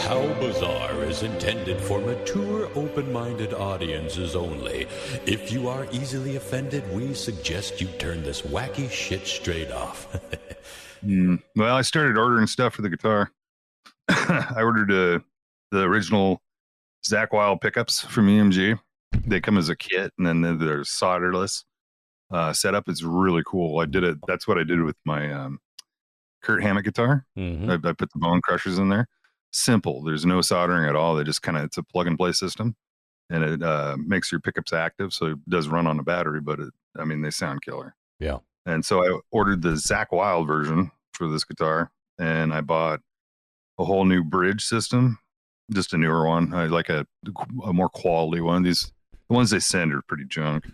How Bizarre is intended for mature, open-minded audiences only. If you are easily offended, we suggest you turn this wacky shit straight off. Well, I started ordering stuff for the guitar. I ordered the original Zach Wild pickups from EMG. They come as a kit, and then they're solderless. Setup is really cool. I did it. That's what I did with my Kurt Hammett guitar. Mm-hmm. I put the bone crushers in there. Simple. There's no soldering at all. They just it's a plug and play system, and it makes your pickups active. So it does run on a battery, but they sound killer. Yeah. And so I ordered the Zach Wild version for this guitar, and I bought a whole new bridge system, just a newer one. I like a more quality one. The ones they send are pretty junk.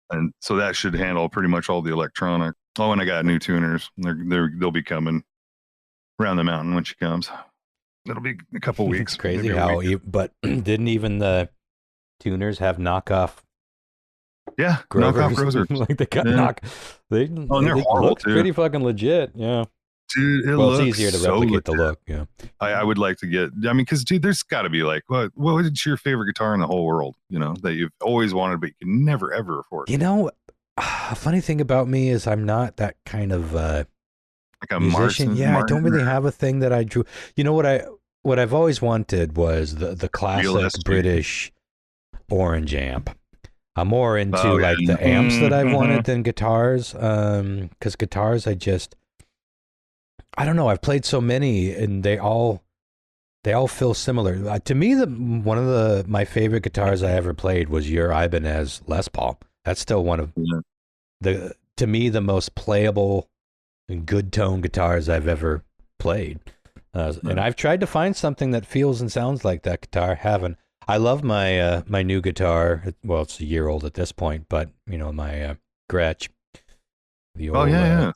And so that should handle pretty much all the electronic. Oh, and I got new tuners. They'll be coming around the mountain when she comes. It'll be a couple weeks. It's crazy how, but didn't even the tuners have knockoff? Yeah, knockoff Grozers. Like they got They look pretty fucking legit. Yeah. Dude, it's easier to replicate the look. Yeah. I would like to get, because dude, there's got to be like, what is your favorite guitar in the whole world? That you've always wanted, but you can never ever afford. A funny thing about me is I'm not that kind of like a musician. Martin, I don't really have a thing that I drew. What I've always wanted was the classic British orange amp. I'm more into the amps that I've wanted than guitars. Because guitars, I don't know. I've played so many, and they all feel similar. To me, one of my favorite guitars I ever played was your Ibanez Les Paul. That's still one of to me the most playable and good tone guitars I've ever played. And I've tried to find something that feels and sounds like that guitar. Haven't. I love my my new guitar. Well, it's a year old at this point, but my Gretsch. The old,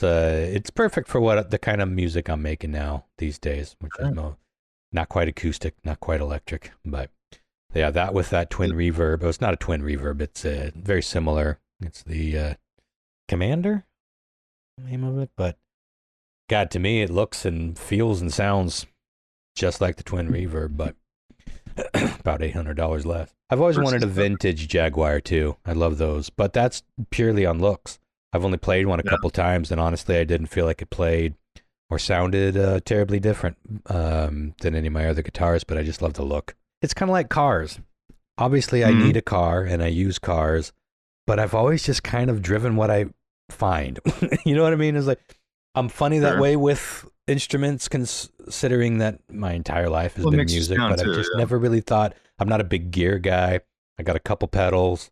it's perfect for what the kind of music I'm making now these days, which is not quite acoustic, not quite electric, but yeah, that with that twin reverb. It's not a twin reverb. It's very similar. It's the Commander, the name of it, but God, to me, it looks and feels and sounds just like the twin reverb, but about $800 less. I've always wanted a vintage Jaguar too. I love those, but that's purely on looks. I've only played one a couple times, and honestly, I didn't feel like it played or sounded terribly different than any of my other guitars, but I just love the look. It's kind of like cars. Obviously, I need a car, and I use cars, but I've always just kind of driven what I find. You know what I mean? It's like, I'm funny that way with instruments, considering that my entire life has been music, but I've just never really thought, I'm not a big gear guy. I got a couple pedals.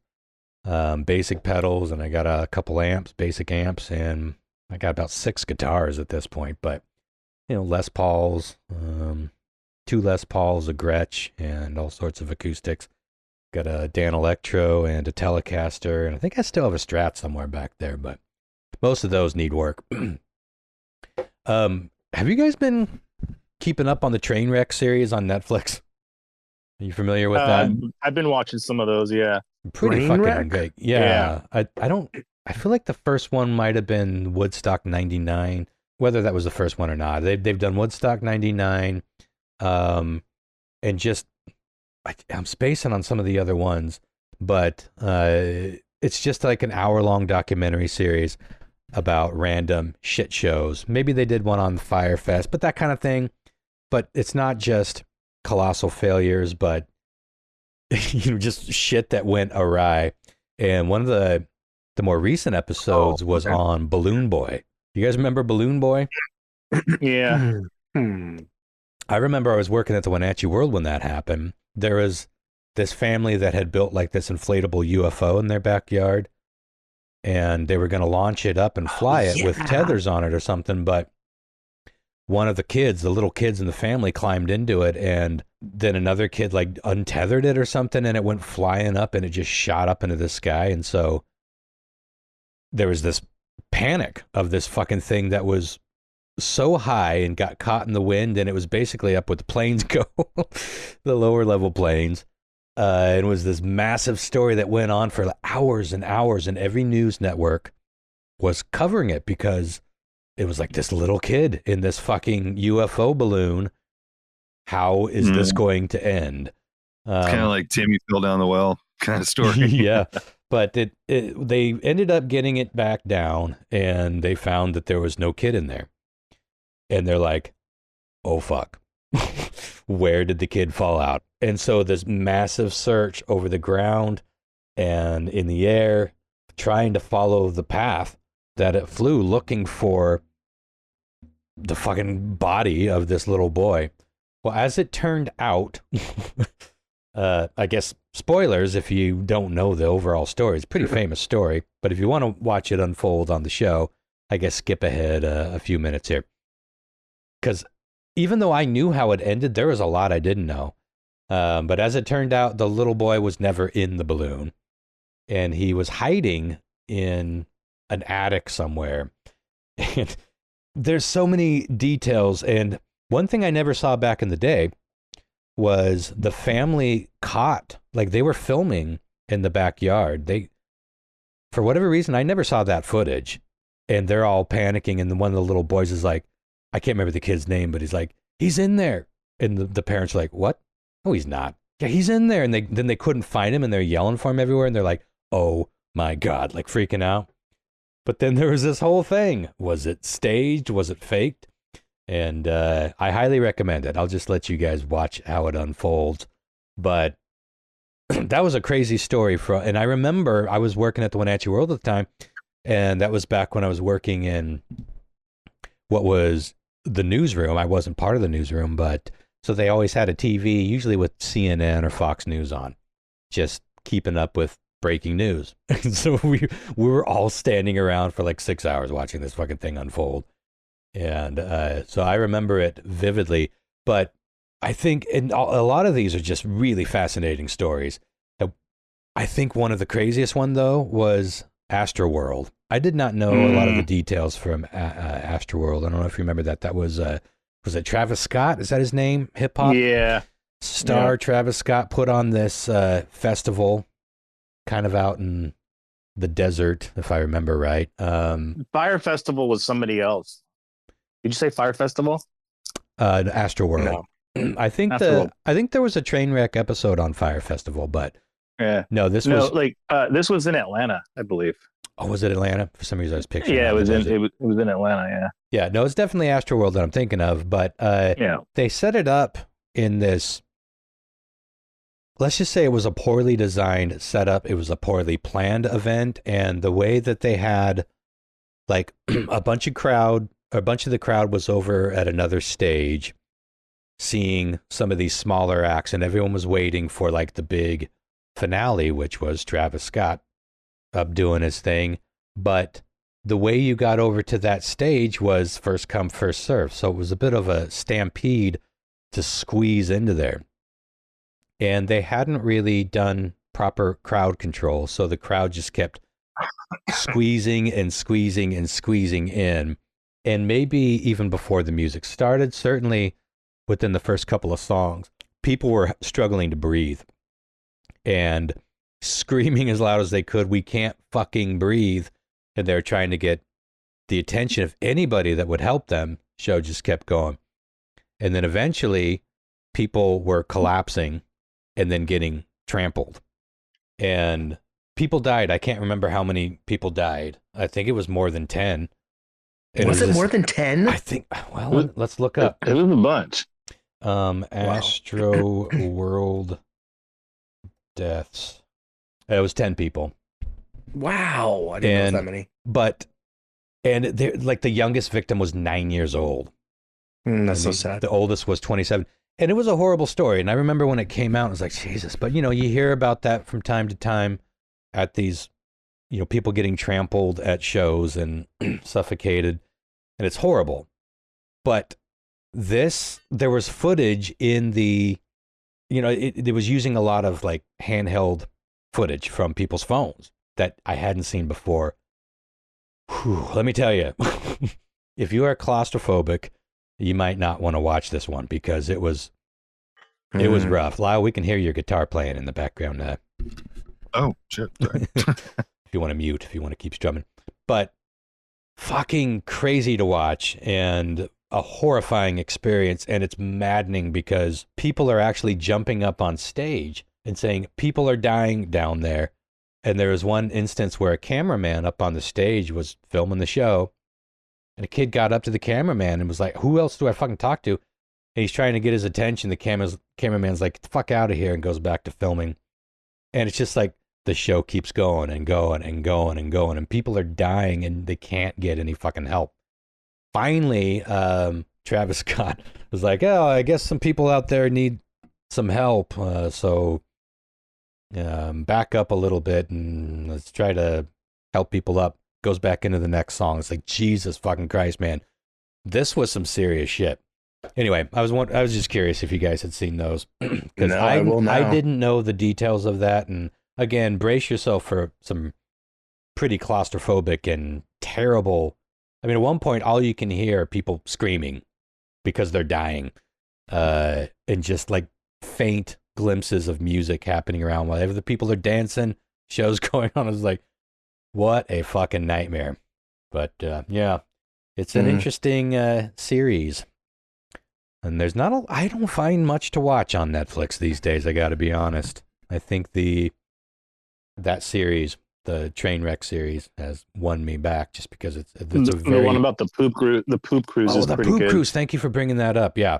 Basic pedals, and I got a couple amps, basic amps, and I got about 6 guitars at this point, but Les Pauls, 2 Les Pauls, a Gretsch, and all sorts of acoustics. Got a Dan Electro and a Telecaster, and I think I still have a Strat somewhere back there, but most of those need work. Have you guys been keeping up on the Trainwreck series on Netflix? Are you familiar with that? I've been watching some of those, yeah. Pretty fucking big. Yeah. I feel like the first one might have been Woodstock 99, whether that was the first one or not. They've done Woodstock 99, and just I'm spacing on some of the other ones, but it's just like an hour-long documentary series about random shit shows. Maybe they did one on Fyre Fest, but that kind of thing. But it's not just colossal failures, but just shit that went awry. And one of the more recent episodes was on Balloon Boy. You guys remember Balloon Boy? Yeah. I remember I was working at the Wenatchee World when that happened. There was this family that had built like this inflatable UFO in their backyard, and they were going to launch it up and fly it with tethers on it or something, but one of the kids, the little kids in the family, climbed into it, and then another kid like untethered it or something, and it went flying up, and it just shot up into the sky. And so there was this panic of this fucking thing that was so high and got caught in the wind, and it was basically up where the planes go, the lower level planes. It was this massive story that went on for hours and hours, and every news network was covering it because it was like this little kid in this fucking UFO balloon how is this going to end? It's kind of like Timmy fell down the well kind of story. Yeah, but they ended up getting it back down, and they found that there was no kid in there, and they're like, oh fuck, where did the kid fall out? And so this massive search over the ground and in the air, trying to follow the path that it flew, looking for the fucking body of this little boy. Well, as it turned out, I guess spoilers if you don't know the overall story. It's a pretty famous story, but if you want to watch it unfold on the show, I guess skip ahead a few minutes here. Because even though I knew how it ended, there was a lot I didn't know. But as it turned out, the little boy was never in the balloon, and he was hiding in an attic somewhere. And there's so many details. And one thing I never saw back in the day was the family caught, like they were filming in the backyard. They, for whatever reason, I never saw that footage, and they're all panicking. And then one of the little boys is like, I can't remember the kid's name, but he's like, he's in there. And the parents are like, what? No, he's not. Yeah, he's in there. And then they couldn't find him, and they're yelling for him everywhere. And they're like, oh my God, like freaking out. But then there was this whole thing. Was it staged? Was it faked? And I highly recommend it. I'll just let you guys watch how it unfolds. But that was a crazy story. And I remember I was working at the Wenatchee World at the time, and that was back when I was working in what was the newsroom. I wasn't part of the newsroom, but so they always had a TV, usually with CNN or Fox News on, just keeping up with breaking news. And so we were all standing around for like 6 hours watching this fucking thing unfold. And so I remember it vividly. But I think a lot of these are just really fascinating stories. I think one of the craziest one, though, was Astroworld. I did not know a lot of the details from Astroworld. I don't know if you remember that. That was it Travis Scott? Is that his name? Hip hop? Yeah. Star Travis Scott put on this festival kind of out in the desert, if I remember right. Fire Festival was somebody else. Did you say Fire Festival? Astroworld. No. I think there was a train wreck episode on Fire Festival, but this was in Atlanta, I believe. Oh, was it Atlanta? For some reason, I was picturing. Yeah, it was in Atlanta. Yeah. Yeah, no, it's definitely Astroworld that I'm thinking of, but they set it up in this. Let's just say it was a poorly designed setup. It was a poorly planned event, and the way that they had, like, a bunch of the crowd was over at another stage, seeing some of these smaller acts, and everyone was waiting for like the big finale, which was Travis Scott up doing his thing. But the way you got over to that stage was first come, first serve. So it was a bit of a stampede to squeeze into there. And they hadn't really done proper crowd control. So the crowd just kept squeezing and squeezing and squeezing in. And maybe even before the music started, certainly within the first couple of songs, people were struggling to breathe and screaming as loud as they could, we can't fucking breathe. And they're trying to get the attention of anybody that would help them. Show just kept going. And then eventually people were collapsing and then getting trampled. And people died. I can't remember how many people died. I think it was more than 10. Was it more than 10? I think, well, let's look up. It was a bunch. Astro World deaths. It was 10 people. Wow. I didn't know it was that many. But, like the youngest victim was 9 years old. That's so sad. The oldest was 27. And it was a horrible story. And I remember when it came out, I was like, Jesus. But, you hear about that from time to time at these, people getting trampled at shows and suffocated. And it's horrible. But there was footage in the, it was using a lot of like handheld footage from people's phones that I hadn't seen before. Whew, let me tell you, if you are claustrophobic, you might not want to watch this one because it was rough. Lyle, we can hear your guitar playing in the background. Oh, shit. If you want to mute, if you want to keep strumming. But fucking crazy to watch. And a horrifying experience, and it's maddening because people are actually jumping up on stage and saying people are dying down there. And there was one instance where a cameraman up on the stage was filming the show, and a kid got up to the cameraman and was like, who else do I fucking talk to? And he's trying to get his attention. The cameraman's like, get the fuck out of here, and goes back to filming. And it's just like the show keeps going and going and going and going, and people are dying and they can't get any fucking help. Finally, Travis Scott was like, oh, I guess some people out there need some help. So back up a little bit and let's try to help people up. Goes back into the next song. It's like, Jesus fucking Christ, man. This was some serious shit. Anyway, I was just curious if you guys had seen those. Because I didn't know the details of that. And again, brace yourself for some pretty claustrophobic and terrible. I mean, at one point, all you can hear are people screaming because they're dying, and just like faint glimpses of music happening around while the people are dancing, shows going on. I was like, what a fucking nightmare. But yeah, it's an interesting series. And there's I don't find much to watch on Netflix these days, I gotta be honest. I think that series, the Trainwreck series, has won me back just because it's a very... The one about the poop cruise is pretty good. Oh, the poop cruise. Thank you for bringing that up. Yeah.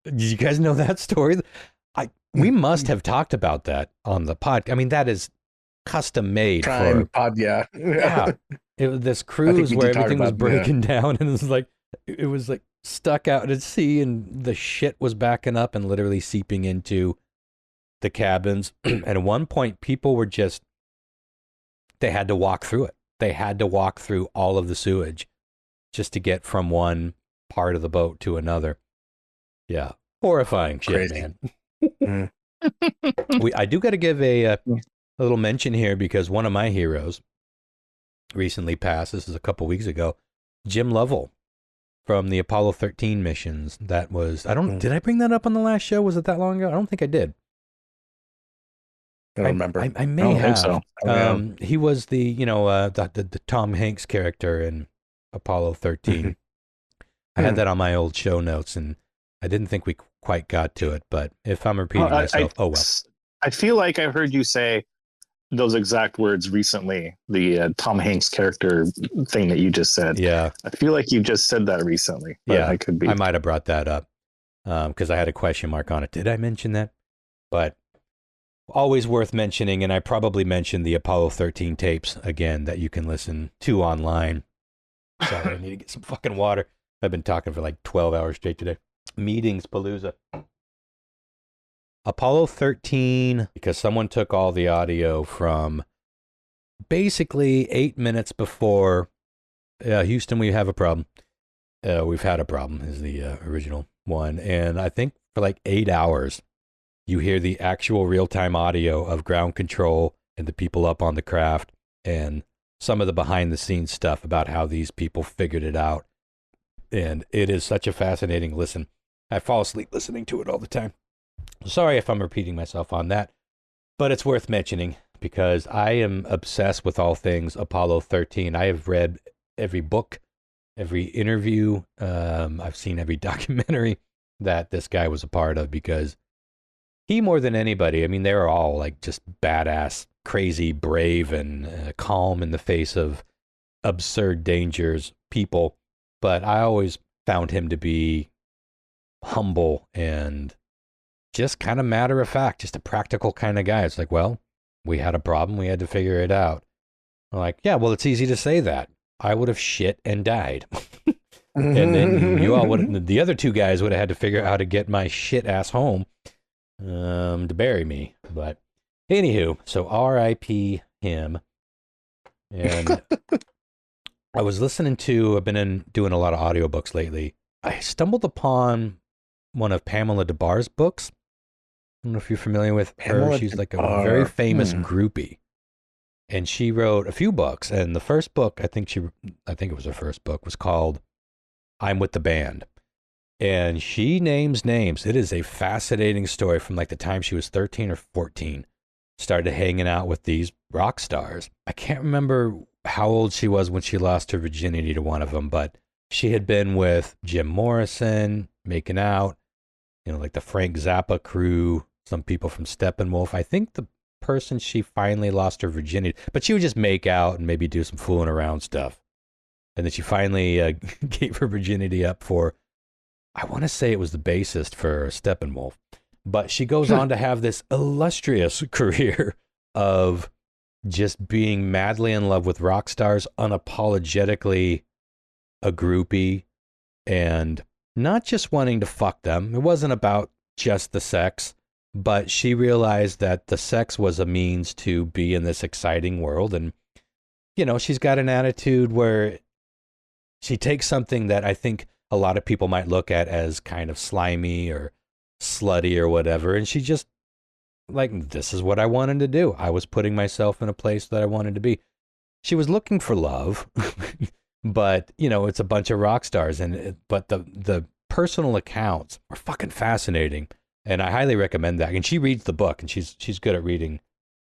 Did you guys know that story? We must have talked about that on the pod. I mean, that is custom made Prime for... pod, yeah. Yeah. It was this cruise where everything was breaking down, and it was like stuck out at sea, and the shit was backing up and literally seeping into the cabins. And at one point, people were they had to walk through it. They had to walk through all of the sewage just to get from one part of the boat to another. Yeah. Horrifying shit, man. I do got to give a little mention here because one of my heroes recently passed. This is a couple weeks ago. Jim Lovell from the Apollo 13 missions. That was, did I bring that up on the last show? Was it that long ago? I don't think I did. I don't remember. I may have. Think so. He was the Tom Hanks character in Apollo 13. I had that on my old show notes, and I didn't think we quite got to it. But if I'm repeating myself, oh well. I feel like I heard you say those exact words recently. The Tom Hanks character thing that you just said. Yeah, I feel like you just said that recently. But yeah, I could be. I might have brought that up because I had a question mark on it. Did I mention that? But always worth mentioning, and I probably mentioned the Apollo 13 tapes again that you can listen to online. Sorry, I need to get some fucking water. I've been talking for like 12 hours straight today. Meetings Palooza. Apollo 13, because someone took all the audio from basically 8 minutes before Houston, we have a problem. We've had a problem is the original one. And I think for like 8 hours, you hear the actual real-time audio of ground control and the people up on the craft and some of the behind-the-scenes stuff about how these people figured it out. And it is such a fascinating listen. I fall asleep listening to it all the time. Sorry if I'm repeating myself on that, but it's worth mentioning because I am obsessed with all things Apollo 13. I have read every book, every interview. I've seen every documentary that this guy was a part of because he, more than anybody, I mean, they were all like just badass, crazy, brave, and calm in the face of absurd dangers people. But I always found him to be humble and just kind of matter of fact, just a practical kind of guy. It's like, well, we had a problem. We had to figure it out. I'm like, yeah, well, it's easy to say that. I would have shit and died. And then you all would, the other two guys would have had to figure out how to get my shit ass home to bury me. But anywho, so R.I.P. him. And I was listening to, I've been doing a lot of audiobooks lately. I stumbled upon one of Pamela DeBar's books. I don't know if you're familiar with her. She's like a very famous groupie. And she wrote a few books. And the first book, I think it was her first book, was called I'm With the Band. And she names names. It is a fascinating story from like the time she was 13 or 14. Started hanging out with these rock stars. I can't remember how old she was when she lost her virginity to one of them, but she had been with Jim Morrison, making out, like the Frank Zappa crew, some people from Steppenwolf. I think the person she finally lost her virginity, but she would just make out and maybe do some fooling around stuff. And then she finally gave her virginity up for, I want to say it was the bassist for Steppenwolf. But she goes on to have this illustrious career of just being madly in love with rock stars, unapologetically a groupie, and not just wanting to fuck them. It wasn't about just the sex, but she realized that the sex was a means to be in this exciting world. And, she's got an attitude where she takes something that I think a lot of people might look at as kind of slimy or slutty or whatever, and she just, like, this is what I wanted to do. I was putting myself in a place that I wanted to be. She was looking for love, but, it's a bunch of rock stars, but the personal accounts are fucking fascinating, and I highly recommend that. And she reads the book, and she's good at reading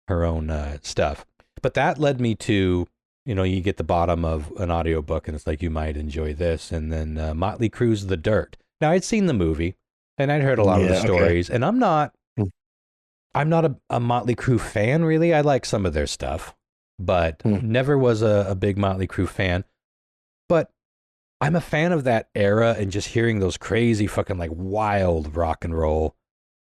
her own stuff. But that led me to, you get the bottom of an audiobook, and it's like, you might enjoy this. And then Motley Crue's The Dirt. Now, I'd seen the movie, and I'd heard a lot of the stories, and I'm not a Motley Crue fan, really. I like some of their stuff, but never was a big Motley Crue fan. But I'm a fan of that era, and just hearing those crazy fucking like wild rock and roll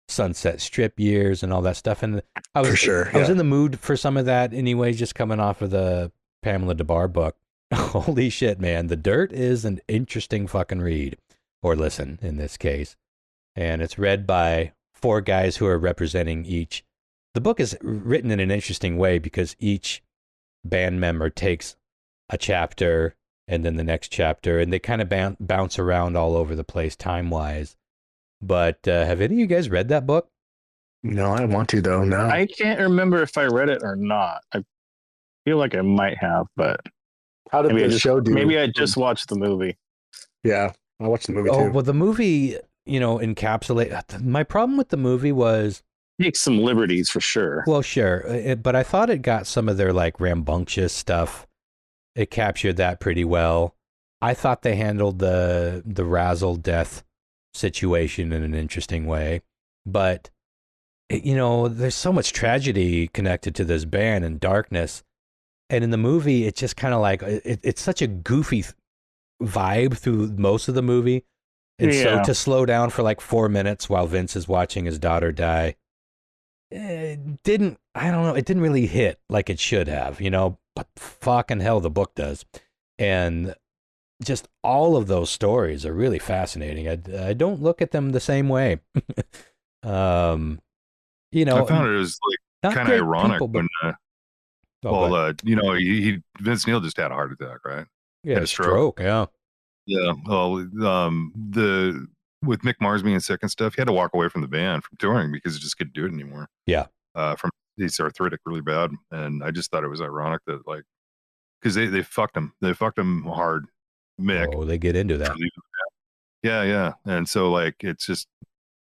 Sunset Strip years and all that stuff. And I was I was in the mood for some of that anyway, just coming off of the Pamela DeBar book. Holy shit, man. The Dirt is an interesting fucking read, or listen in this case. And it's read by 4 guys who are representing each. The book is written in an interesting way because each band member takes a chapter and then the next chapter, and they kind of bounce around all over the place time-wise. But have any of you guys read that book? No, I want to, though. No. I can't remember if I read it or not. I feel like I might have, but how did the show do? Maybe I just watched the movie. Yeah, I watched the movie too. Oh, well, the movie, encapsulate. My problem with the movie was take some liberties for sure. Well, sure, but I thought it got some of their like rambunctious stuff. It captured that pretty well. I thought they handled the Razzle death situation in an interesting way, but there's so much tragedy connected to this band and darkness, and in the movie it's just kind of like it's such a goofy vibe through most of the movie, and so to slow down for like 4 minutes while Vince is watching his daughter die, it didn't really hit like it should have, but fucking hell the book does. And just all of those stories are really fascinating. I don't look at them the same way. I found it was like kind of ironic people, when Vince Neil just had a heart attack, right? Yeah, had a stroke. Yeah. Well, with Mick Mars being sick and stuff, he had to walk away from the band from touring because he just couldn't do it anymore. Yeah. He's arthritic really bad, and I just thought it was ironic that because they fucked him. They fucked him hard. Mick. Oh, they get into that. Yeah. And so it's just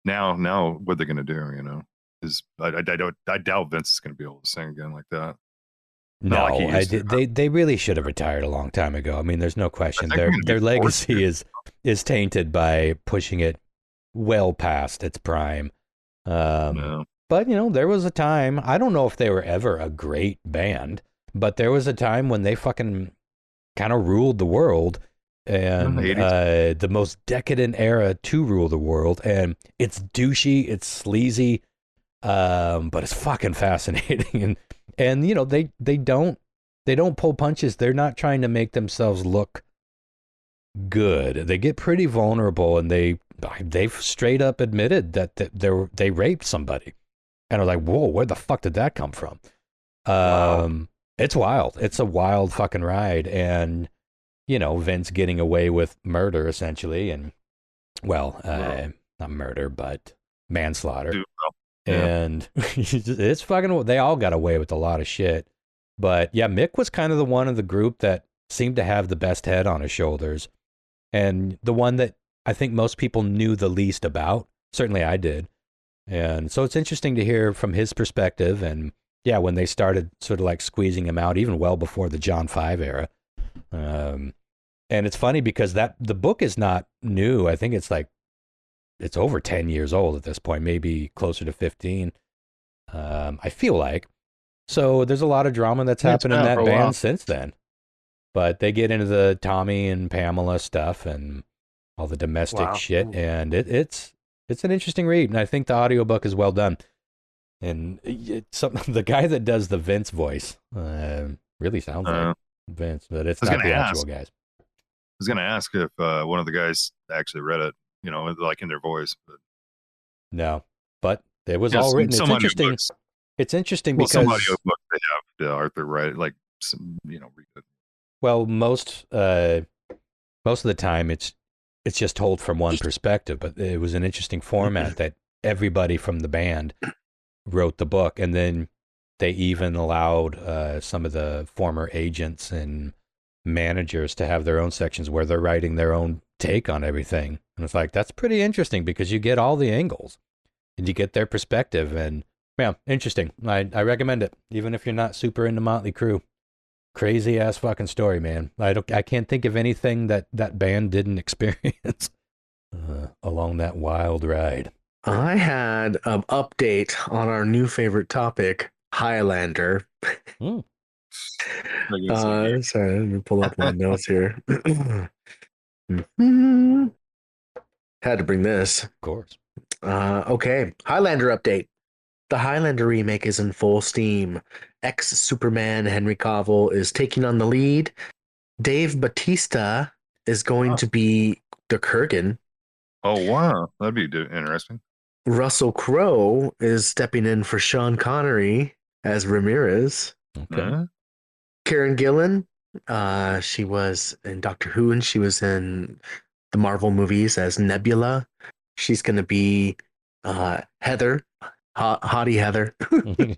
now what they're gonna do, is I doubt Vince is gonna be able to sing again like that. No, they really should have retired a long time ago. I mean, there's no question. Their legacy is tainted by pushing it well past its prime. No. But there was a time, I don't know if they were ever a great band, but there was a time when they fucking kind of ruled the world, and the most decadent era to rule the world. And it's douchey, it's sleazy, but it's fucking fascinating. And they don't pull punches. They're not trying to make themselves look good. They get pretty vulnerable, and they've straight up admitted that they raped somebody, and are like, whoa, where the fuck did that come from? Wow. It's wild. It's a wild fucking ride. And Vince getting away with murder essentially, and not murder but manslaughter. And it's fucking, they all got away with a lot of shit. But yeah, Mick was kind of the one of the group that seemed to have the best head on his shoulders, and the one that I think most people knew the least about. Certainly I did. And so it's interesting to hear from his perspective. And yeah, when they started sort of like squeezing him out, even well before the John 5 era. And it's funny because the book is not new. I think it's over 10 years old at this point, maybe closer to 15. I feel like. So there's a lot of drama that's happened in that band since then. But they get into the Tommy and Pamela stuff and all the domestic shit, and it's an interesting read, and I think the audiobook is well done. And the guy that does the Vince voice really sounds like Vince, but it's not the actual guys. I was going to ask if one of the guys actually read it, like in their voice. But... No, but it was all written. It's interesting. It's interesting because some audiobooks they have Arthur write like read it. Well, most of the time it's just told from one perspective, but it was an interesting format that everybody from the band wrote the book, and then they even allowed some of the former agents and managers to have their own sections where they're writing their own take on everything. And it's like, that's pretty interesting because you get all the angles and you get their perspective, and yeah, interesting. I recommend it, even if you're not super into Motley Crue. Crazy ass fucking story, man. I can't think of anything that band didn't experience along that wild ride. I had an update on our new favorite topic, Highlander. Sorry, let me pull up my notes here. Had to bring this. Of course. Okay, Highlander update. The Highlander remake is in full steam. Ex-Superman Henry Cavill is taking on the lead. Dave Bautista is going to be the Kurgan. Oh, wow. That'd be interesting. Russell Crowe is stepping in for Sean Connery as Ramirez. Okay. Karen Gillan, she was in Doctor Who, and she was in the Marvel movies as Nebula. She's going to be Heather. Hottie Heather.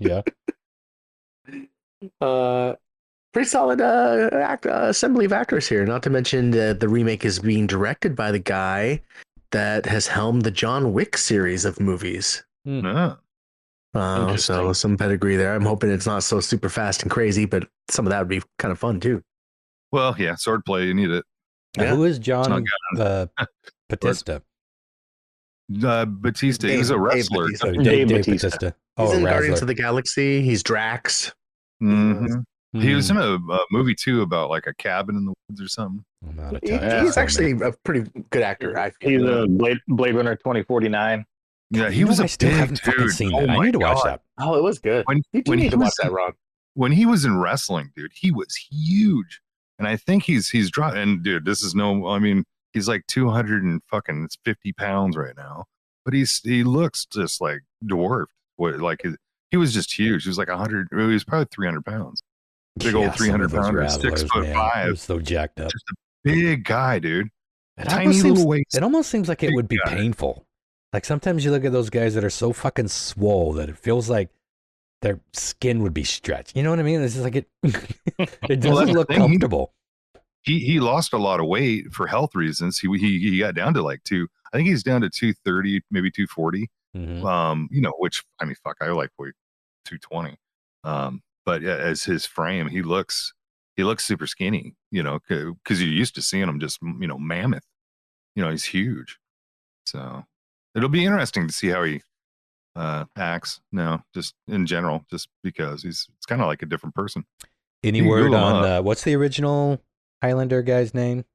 Yeah. Pretty solid assembly of actors here. Not to mention the remake is being directed by the guy that has helmed the John Wick series of movies. No. So some pedigree there. I'm hoping it's not so super fast and crazy, but some of that would be kind of fun too. Well, yeah, swordplay, you need it. Yeah. Who is John Bautista? Batista. He's a wrestler. Dave Bautista. He's in Guardians of the Galaxy. He's Drax. Mm-hmm. He was in a movie too about like a cabin in the woods or something. He's actually a pretty good actor. I feel. He's a Blade Runner 2049. Yeah, he was a still big haven't fucking dude. seen that. I need to watch that. Oh, it was good. You need to watch that, Ron. When he was in wrestling, dude, he was huge. And I think he's dropped. And dude, this is he's like 250 pounds right now. But he looks just like dwarfed. He was just huge. He was like 100. He was probably 300 pounds. Big old 300 pounder, 6'5". He was so jacked up. Just a big guy, dude. Tiny little waist. It almost seems like it would be painful. Like sometimes you look at those guys that are so fucking swole that it feels like their skin would be stretched. You know what I mean? It's just like it. It doesn't look comfortable. He lost a lot of weight for health reasons. He got down to like I think he's down to 230, maybe 240. Mm-hmm. Which fuck, I like weight 220. But yeah, as his frame, he looks super skinny. Because you're used to seeing him just mammoth. He's huge. So it'll be interesting to see how he acts now, just in general, just because it's kind of like a different person. Any word on what's the original Highlander guy's name?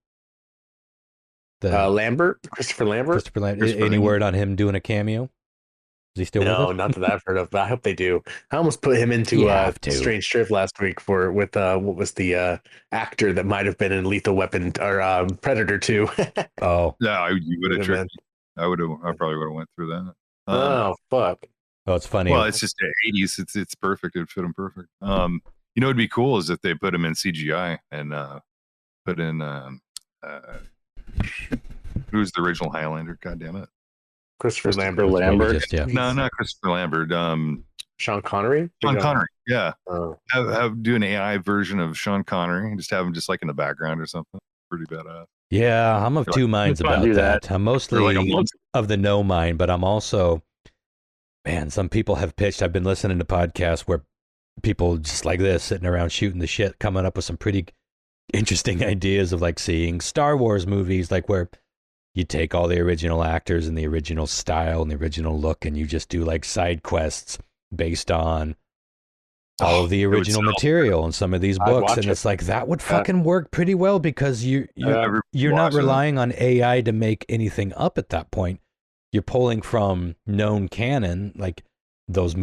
Lambert, Christopher Lambert. Any word on him doing a cameo? Is he still with us? No, not that I've heard of, but I hope they do. I almost put him into Strange Strip last week with what was the actor that might have been in Lethal Weapon or Predator 2. Oh, yeah, you would have tricked me. I probably would have went through that. Oh fuck! Oh, it's funny. Well, it's just the 80s. It's perfect. It'd fit him perfect. What'd be cool is if they put him in CGI and put in who's the original Highlander? God damn it. Christopher Lambert. No, not Christopher Lambert. Sean Connery. Sean Connery. Yeah. Do an AI version of Sean Connery and just have him just like in the background or something. Pretty badass. Yeah, I'm of two minds about that. I'm mostly of the no mind, but I'm also, man, some people have pitched. I've been listening to podcasts where people just like this sitting around shooting the shit, coming up with some pretty interesting ideas of like seeing Star Wars movies, like where you take all the original actors and the original style and the original look, and you just do like side quests based on all of the original material in some of these books. And it's like, that would fucking work pretty well, because you're not relying on AI to make anything up at that point. You're pulling from known canon, like those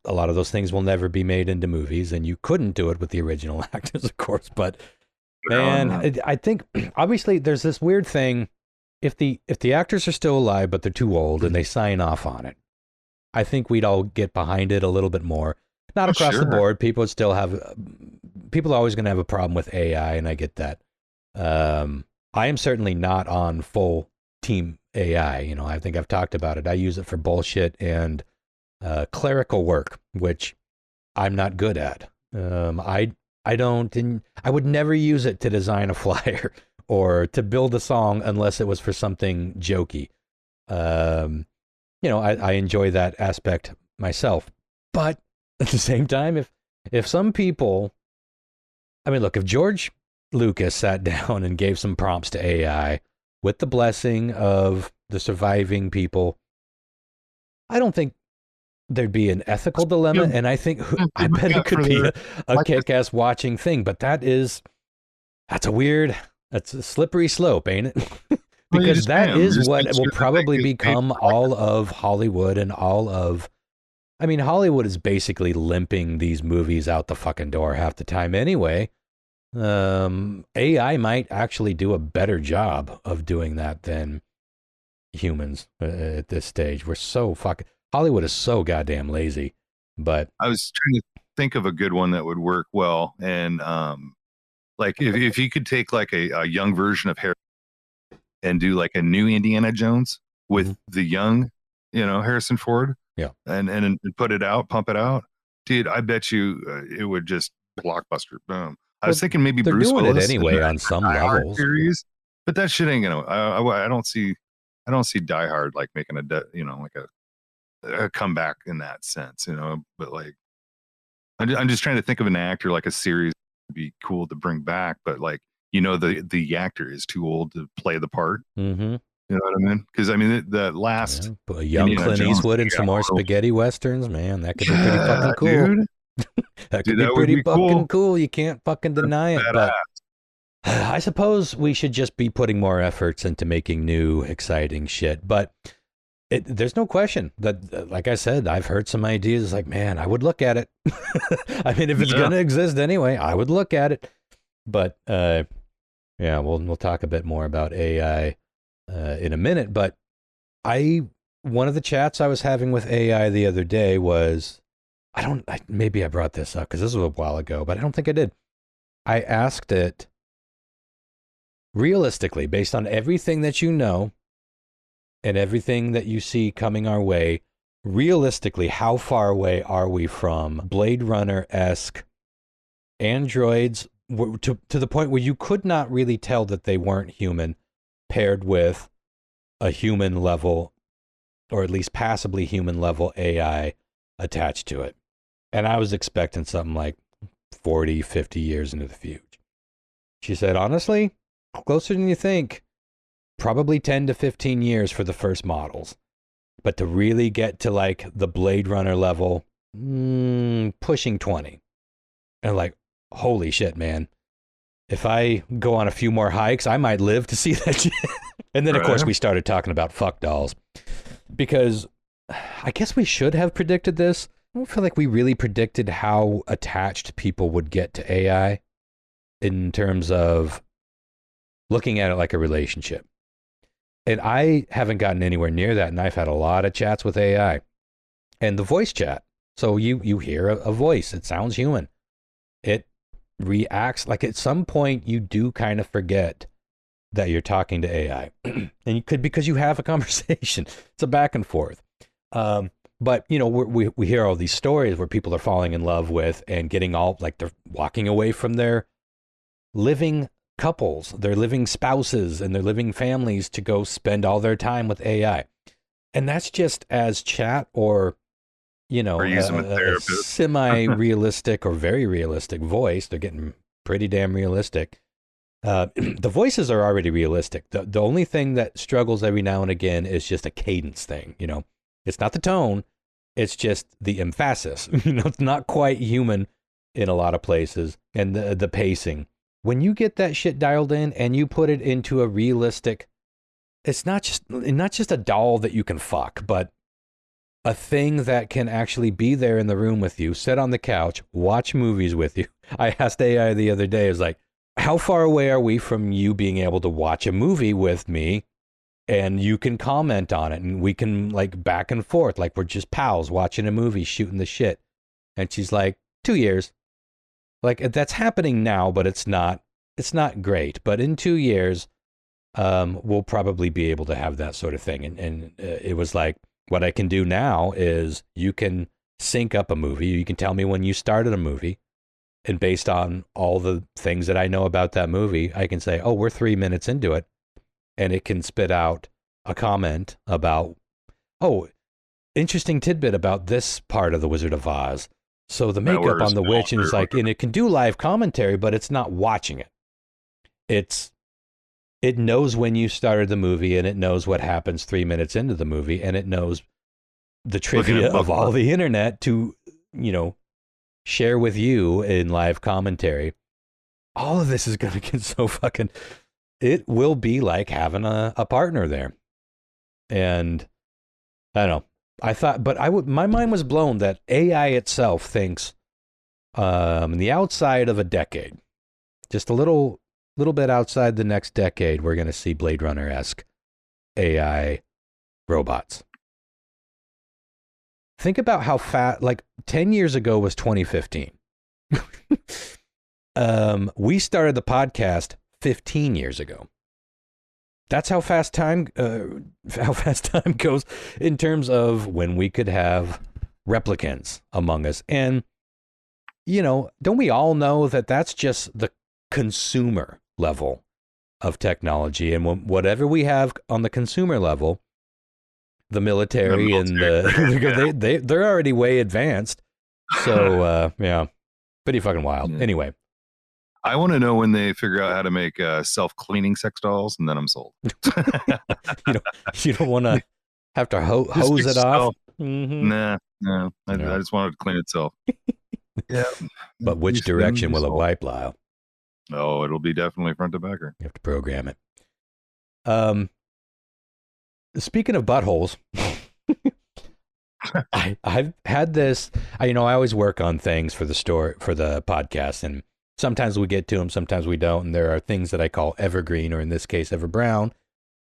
a lot of those things will never be made into movies, and you couldn't do it with the original actors, of course. But man, I think obviously there's this weird thing. If the actors are still alive but they're too old and they sign off on it, I think we'd all get behind it a little bit more. Not across the board. People are always going to have a problem with AI, and I get that. I am certainly not on full team AI. You know, I think I've talked about it. I use it for bullshit and clerical work, which I'm not good at. I would never use it to design a flyer or to build a song unless it was for something jokey. You know, I enjoy that aspect myself, but at the same time, if some people, I mean, look, if George Lucas sat down and gave some prompts to AI with the blessing of the surviving people, I don't think there'd be an ethical dilemma. And I bet it could be a kick-ass watching thing, but that's a slippery slope, ain't it? Because that is what will probably become all of Hollywood and all of, I mean, Hollywood is basically limping these movies out the fucking door half the time anyway. AI might actually do a better job of doing that than humans at this stage. Hollywood is so goddamn lazy. But I was trying to think of a good one that would work well. And like if you could take like a young version of Harry and do like a new Indiana Jones with the young, Harrison Ford. Yeah. And put it out, pump it out. Dude, I bet you it would just blockbuster. Boom. I was thinking maybe they're Bruce doing Willis it anyway on some levels. Series, but that shit ain't gonna. I don't see Die Hard like making like a comeback in that sense, But like, I'm just trying to think of an actor like a series would be cool to bring back, but like the actor is too old to play the part. Mm-hmm. You know what I mean? Because I mean, the last a young Indiana Clint Jones, Eastwood and some more spaghetti westerns, man, that could be pretty fucking cool. Dude. That could be pretty fucking cool. You can't fucking deny it. But I suppose we should just be putting more efforts into making new, exciting shit. But there's no question that, like I said, I've heard some ideas like, man, I would look at it. I mean, if it's going to exist anyway, I would look at it. But yeah, we'll talk a bit more about AI in a minute. But one of the chats I was having with AI the other day was, maybe I brought this up because this was a while ago, but I don't think I did. I asked it realistically, based on everything that you know and everything that you see coming our way, realistically, how far away are we from Blade Runner-esque androids to the point where you could not really tell that they weren't human, paired with a human level, or at least passably human level AI attached to it? And I was expecting something like 40, 50 years into the future. She said, honestly, closer than you think. Probably 10 to 15 years for the first models. But to really get to like the Blade Runner level, pushing 20. And like, holy shit, man. If I go on a few more hikes, I might live to see that shit. And then, of course, we started talking about fuck dolls. Because I guess we should have predicted this. I don't feel like we really predicted how attached people would get to AI in terms of looking at it like a relationship. And I haven't gotten anywhere near that, and I've had a lot of chats with AI. And the voice chat, so you hear a voice, it sounds human. It reacts, like at some point you do kind of forget that you're talking to AI. And you could, because you have a conversation. It's a back and forth. But, we hear all these stories where people are falling in love with and getting all, like they're walking away from their living couples, their living spouses, and their living families to go spend all their time with AI. And that's just as chat or, a semi-realistic or very realistic voice. They're getting pretty damn realistic. The voices are already realistic. The only thing that struggles every now and again is just a cadence thing. You know, it's not the tone, it's just the emphasis. You know, it's not quite human in a lot of places, and the pacing. When you get that shit dialed in and you put it into a realistic, it's not just a doll that you can fuck, but a thing that can actually be there in the room with you, sit on the couch, watch movies with you. I asked AI the other day, I was like, how far away are we from you being able to watch a movie with me and you can comment on it and we can like back and forth, like we're just pals watching a movie, shooting the shit. And she's like, 2 years. Like that's happening now, but it's not great. But in 2 years, we'll probably be able to have that sort of thing. And it was like, what I can do now is you can sync up a movie. You can tell me when you started a movie. And based on all the things that I know about that movie, I can say, oh, we're 3 minutes into it. And it can spit out a comment about, oh, interesting tidbit about this part of The Wizard of Oz. So the makeup on the witch, and it's like, and it can do live commentary, but it's not watching it. It knows when you started the movie, and it knows what happens 3 minutes into the movie, and it knows the trivia of all the internet to, you know, share with you in live commentary. All of this is going to get so fucking, it will be like having a partner there. And I don't know. I thought, but my mind was blown that AI itself thinks the outside of a decade, just a little bit outside the next decade, we're going to see Blade Runner-esque AI robots. Think about how fast, like 10 years ago was 2015. We started the podcast 15 years ago. That's how fast time goes in terms of when we could have replicants among us. And, you know, don't we all know that that's just the consumer level of technology? And whatever we have on the consumer level, the military and they're already way advanced. So, yeah, pretty fucking wild. Yeah. Anyway. I want to know when they figure out how to make self-cleaning sex dolls, and then I'm sold. you don't want to have to hose it off. Mm-hmm. No. I just wanted to clean itself. Yeah. But which direction will it wipe, Lyle? Oh, it'll be definitely front to backer. You have to program it. Speaking of buttholes, I've had this. I always work on things for the podcast, and sometimes we get to them, sometimes we don't. And there are things that I call evergreen, or in this case, ever brown.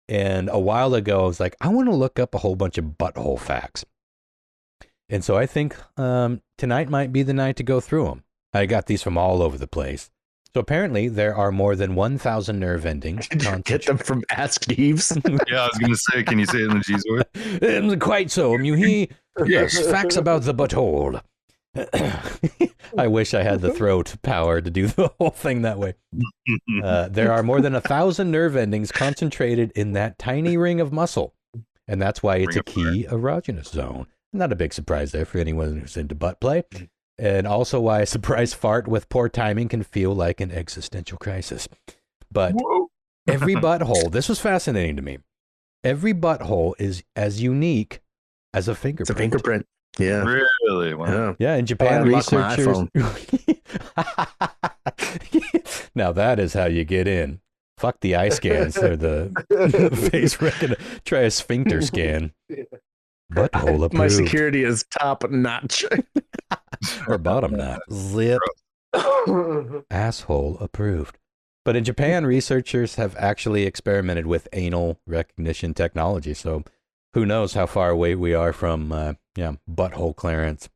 And a while ago, I was like, I want to look up a whole bunch of butthole facts. And so I think tonight might be the night to go through them. I got these from all over the place. So apparently there are more than 1,000 nerve endings. Did you get them from Ask Jeeves? Yeah, I was going to say, can you say it in the G's voice? Quite so, Muhi. Yes, facts about the butthole. I wish I had the throat power to do the whole thing that way. There are more than 1,000 nerve endings concentrated in that tiny ring of muscle. And that's why it's a key erogenous zone. Not a big surprise there for anyone who's into butt play. And also why a surprise fart with poor timing can feel like an existential crisis. But every butthole, this was fascinating to me. Every butthole is as unique as a fingerprint. It's a fingerprint. Yeah. Really? Wow. Yeah, in Japan, researchers... Now that is how you get in. Fuck the eye scans or the face retina. Try a sphincter scan. Butthole approved. My security is top notch. Or bottom notch. Zip. Asshole approved. But in Japan, researchers have actually experimented with anal recognition technology. So who knows how far away we are from butthole clearance.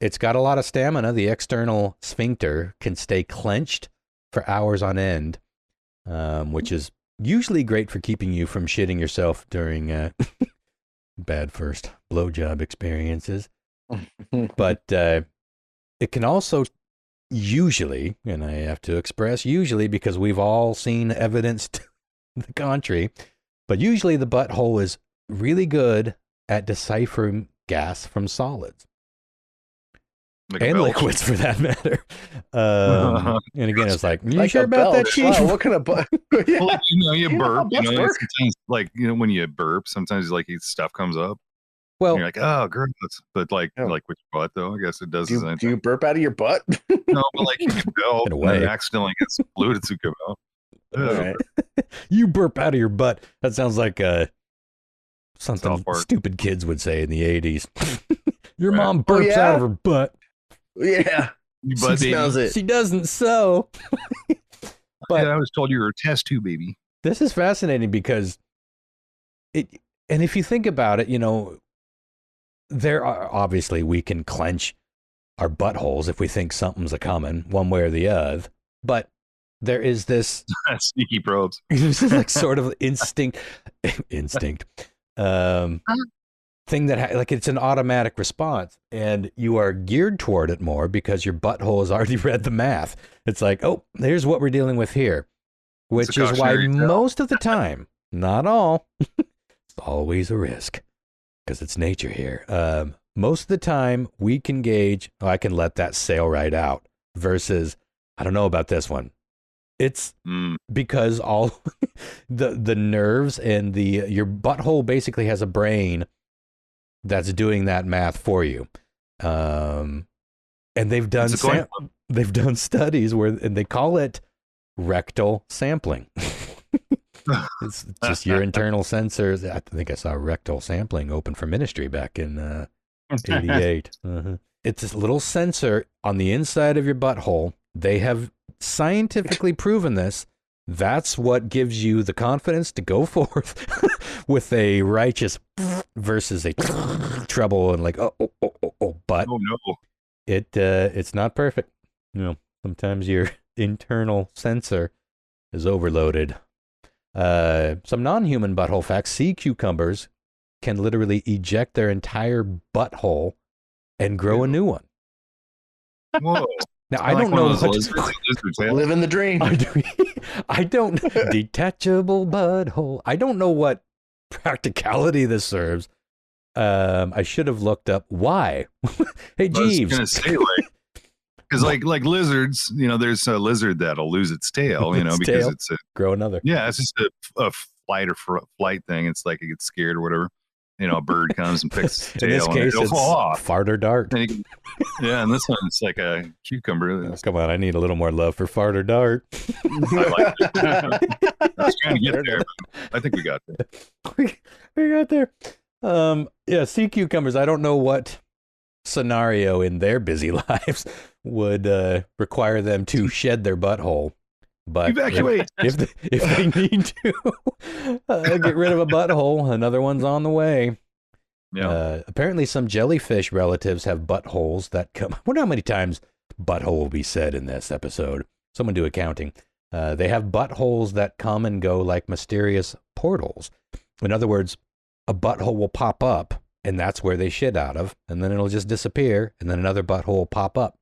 It's got a lot of stamina. The external sphincter can stay clenched for hours on end, which is usually great for keeping you from shitting yourself during bad first blowjob experiences. But it can also usually, and I have to express usually because we've all seen evidence to the contrary, but usually the butthole is really good at deciphering gas from solids. Like a and belch. liquids for that matter. And again, it's like, you Like sure a about that, belch. Chief? Wow, what kind of yeah. Well, like, you Yeah, burp. belch work. Sometimes, like, when you burp, sometimes like stuff comes up. And Well, you're like, oh, gross. But like, Yeah. like with your butt, though, I guess it does the same Do thing. you burp out of your butt? No, but like you can belch In a and way. then accidentally gets fluid to come out. All right. you burp out of your butt. That sounds like something South Park. stupid kids would say in the 80s. Your Right. mom burps yeah? out of her butt. Yeah. You She butt baby. smells it. She doesn't sew. But Yeah, I was told you were a test tube baby. this is fascinating because and if you think about it, there are obviously we can clench our buttholes if we think something's a coming one way or the other. But there is this Sneaky probes. this is like sort of instinct thing that like it's an automatic response, and you are geared toward it more because your butthole has already read the math. It's like, oh, here's what we're dealing with here, which is why cautionary tale. most of the time, not all, it's always a risk because it's nature here. Most of the time we can gauge, oh, I can let that sail right out versus I don't know about this one. It's because all the nerves and your butthole basically has a brain that's doing that math for you. And they've done they've done studies and they call it rectal sampling. It's just your internal sensors. I think I saw rectal sampling open for ministry back in 88. It's this little sensor on the inside of your butthole. They have scientifically proven this. That's what gives you the confidence to go forth with a righteous versus a treble and like but Oh no. it's not perfect. Sometimes your internal sensor is overloaded. Some non-human butthole facts: sea cucumbers can literally eject their entire butthole and grow a new one. Whoa. Now, I don't know Lizards, Living the dream. I don't detachable butthole. I don't know what practicality this serves. I should have looked up why. Hey, Jeeves. I was gonna say, because like lizards, there's a lizard that'll lose its tail, Its because tail. it's Grow another. it's just a flight thing. It's like it gets scared or whatever. A bird comes and picks its In this tail case, and it'll it's fall off. fart or dart. And and this one it's like a cucumber. Come on, I need a little more love for fart or dart. I like it. I was trying to get there, but I think we got there. we got there. Sea cucumbers. I don't know what scenario in their busy lives would require them to shed their butthole. But Evacuate. if they need to get rid of a butthole, another one's on the way. Yeah. Apparently, some jellyfish relatives have buttholes that come. I wonder how many times butthole will be said in this episode. Someone do accounting. They have buttholes that come and go like mysterious portals. In other words, a butthole will pop up, and that's where they shit out of, and then it'll just disappear, and then another butthole will pop up.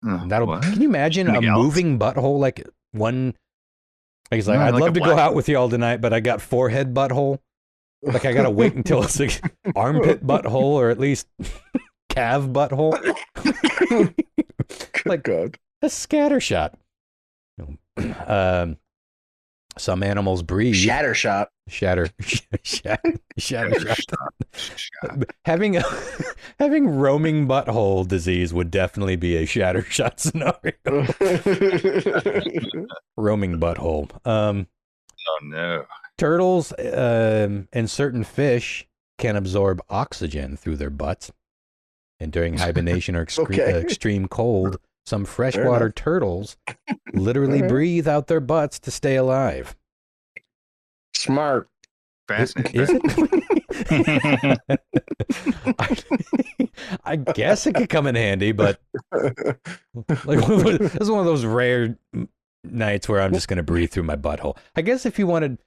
And What? Can you imagine a moving butthole like one? Like it's like, No, I'd like love a to go black- out with y'all tonight, but I got forehead butthole. Like I gotta wait until it's like armpit butthole or at least calf butthole. Like God. a scatter shot. Some animals breathe. Shatter shot. Shatter shot. Having roaming butthole disease would definitely be a shatter shot scenario. Roaming butthole. Oh no. Turtles and certain fish can absorb oxygen through their butts. And during hibernation or extreme cold, some freshwater turtles literally breathe out their butts to stay alive. Smart. Fascinating. Is it? I guess it could come in handy, but like this is one of those rare nights where I'm just going to breathe through my butthole. I guess if you wanted,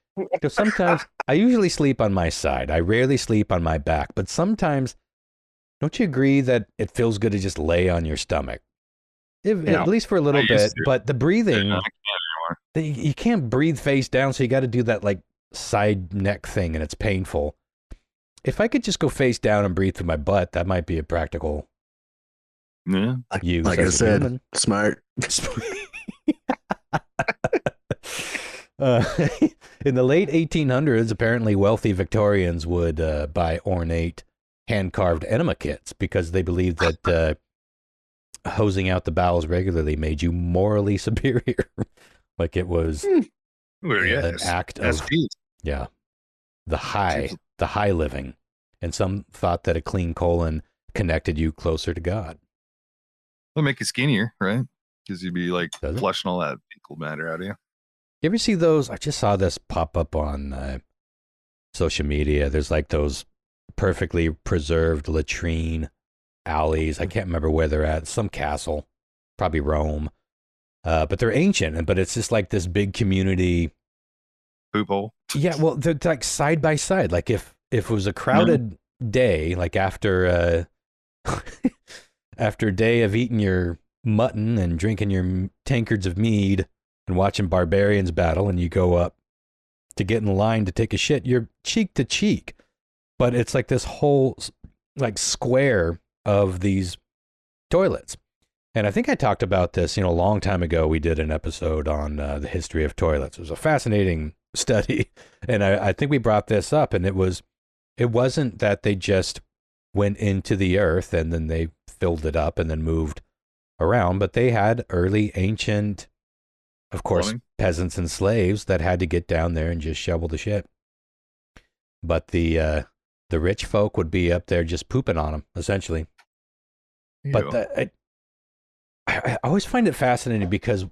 sometimes I usually sleep on my side. I rarely sleep on my back, but sometimes, don't you agree that it feels good to just lay on your stomach? At least for a little bit, but the breathing, I can't anymore. you can't breathe face down, so you got to do that like side neck thing, and it's painful. If I could just go face down and breathe through my butt, that might be a practical Yeah. Like I said, smart. Uh, in the late 1800s, apparently wealthy Victorians would buy ornate hand-carved enema kits because they believed that hosing out the bowels regularly made you morally superior. Like it was an act of the high living. And some thought that a clean colon connected you closer to God. It'll make you skinnier, right? Because you'd be like Does it? flushing all that fecal matter out of you. You ever see those? I just saw this pop up on social media. There's like those perfectly preserved latrine alleys. I can't remember where they're at. Some castle, probably Rome. But they're ancient, but it's just like this big community. Poop hole. Yeah, well, they're like side by side. Like if it was a crowded day, like after after a day of eating your mutton and drinking your tankards of mead and watching barbarians battle, and you go up to get in line to take a shit, you're cheek to cheek. But it's like this whole like square of these toilets. And I think I talked about this, a long time ago. We did an episode on the history of toilets. It was a fascinating study. And I think we brought this up, and it wasn't that they just went into the earth and then they filled it up and then moved around, but they had early ancient, of course, peasants and slaves that had to get down there and just shovel the shit. But the rich folk would be up there just pooping on them, essentially. Ew. But I always find it fascinating because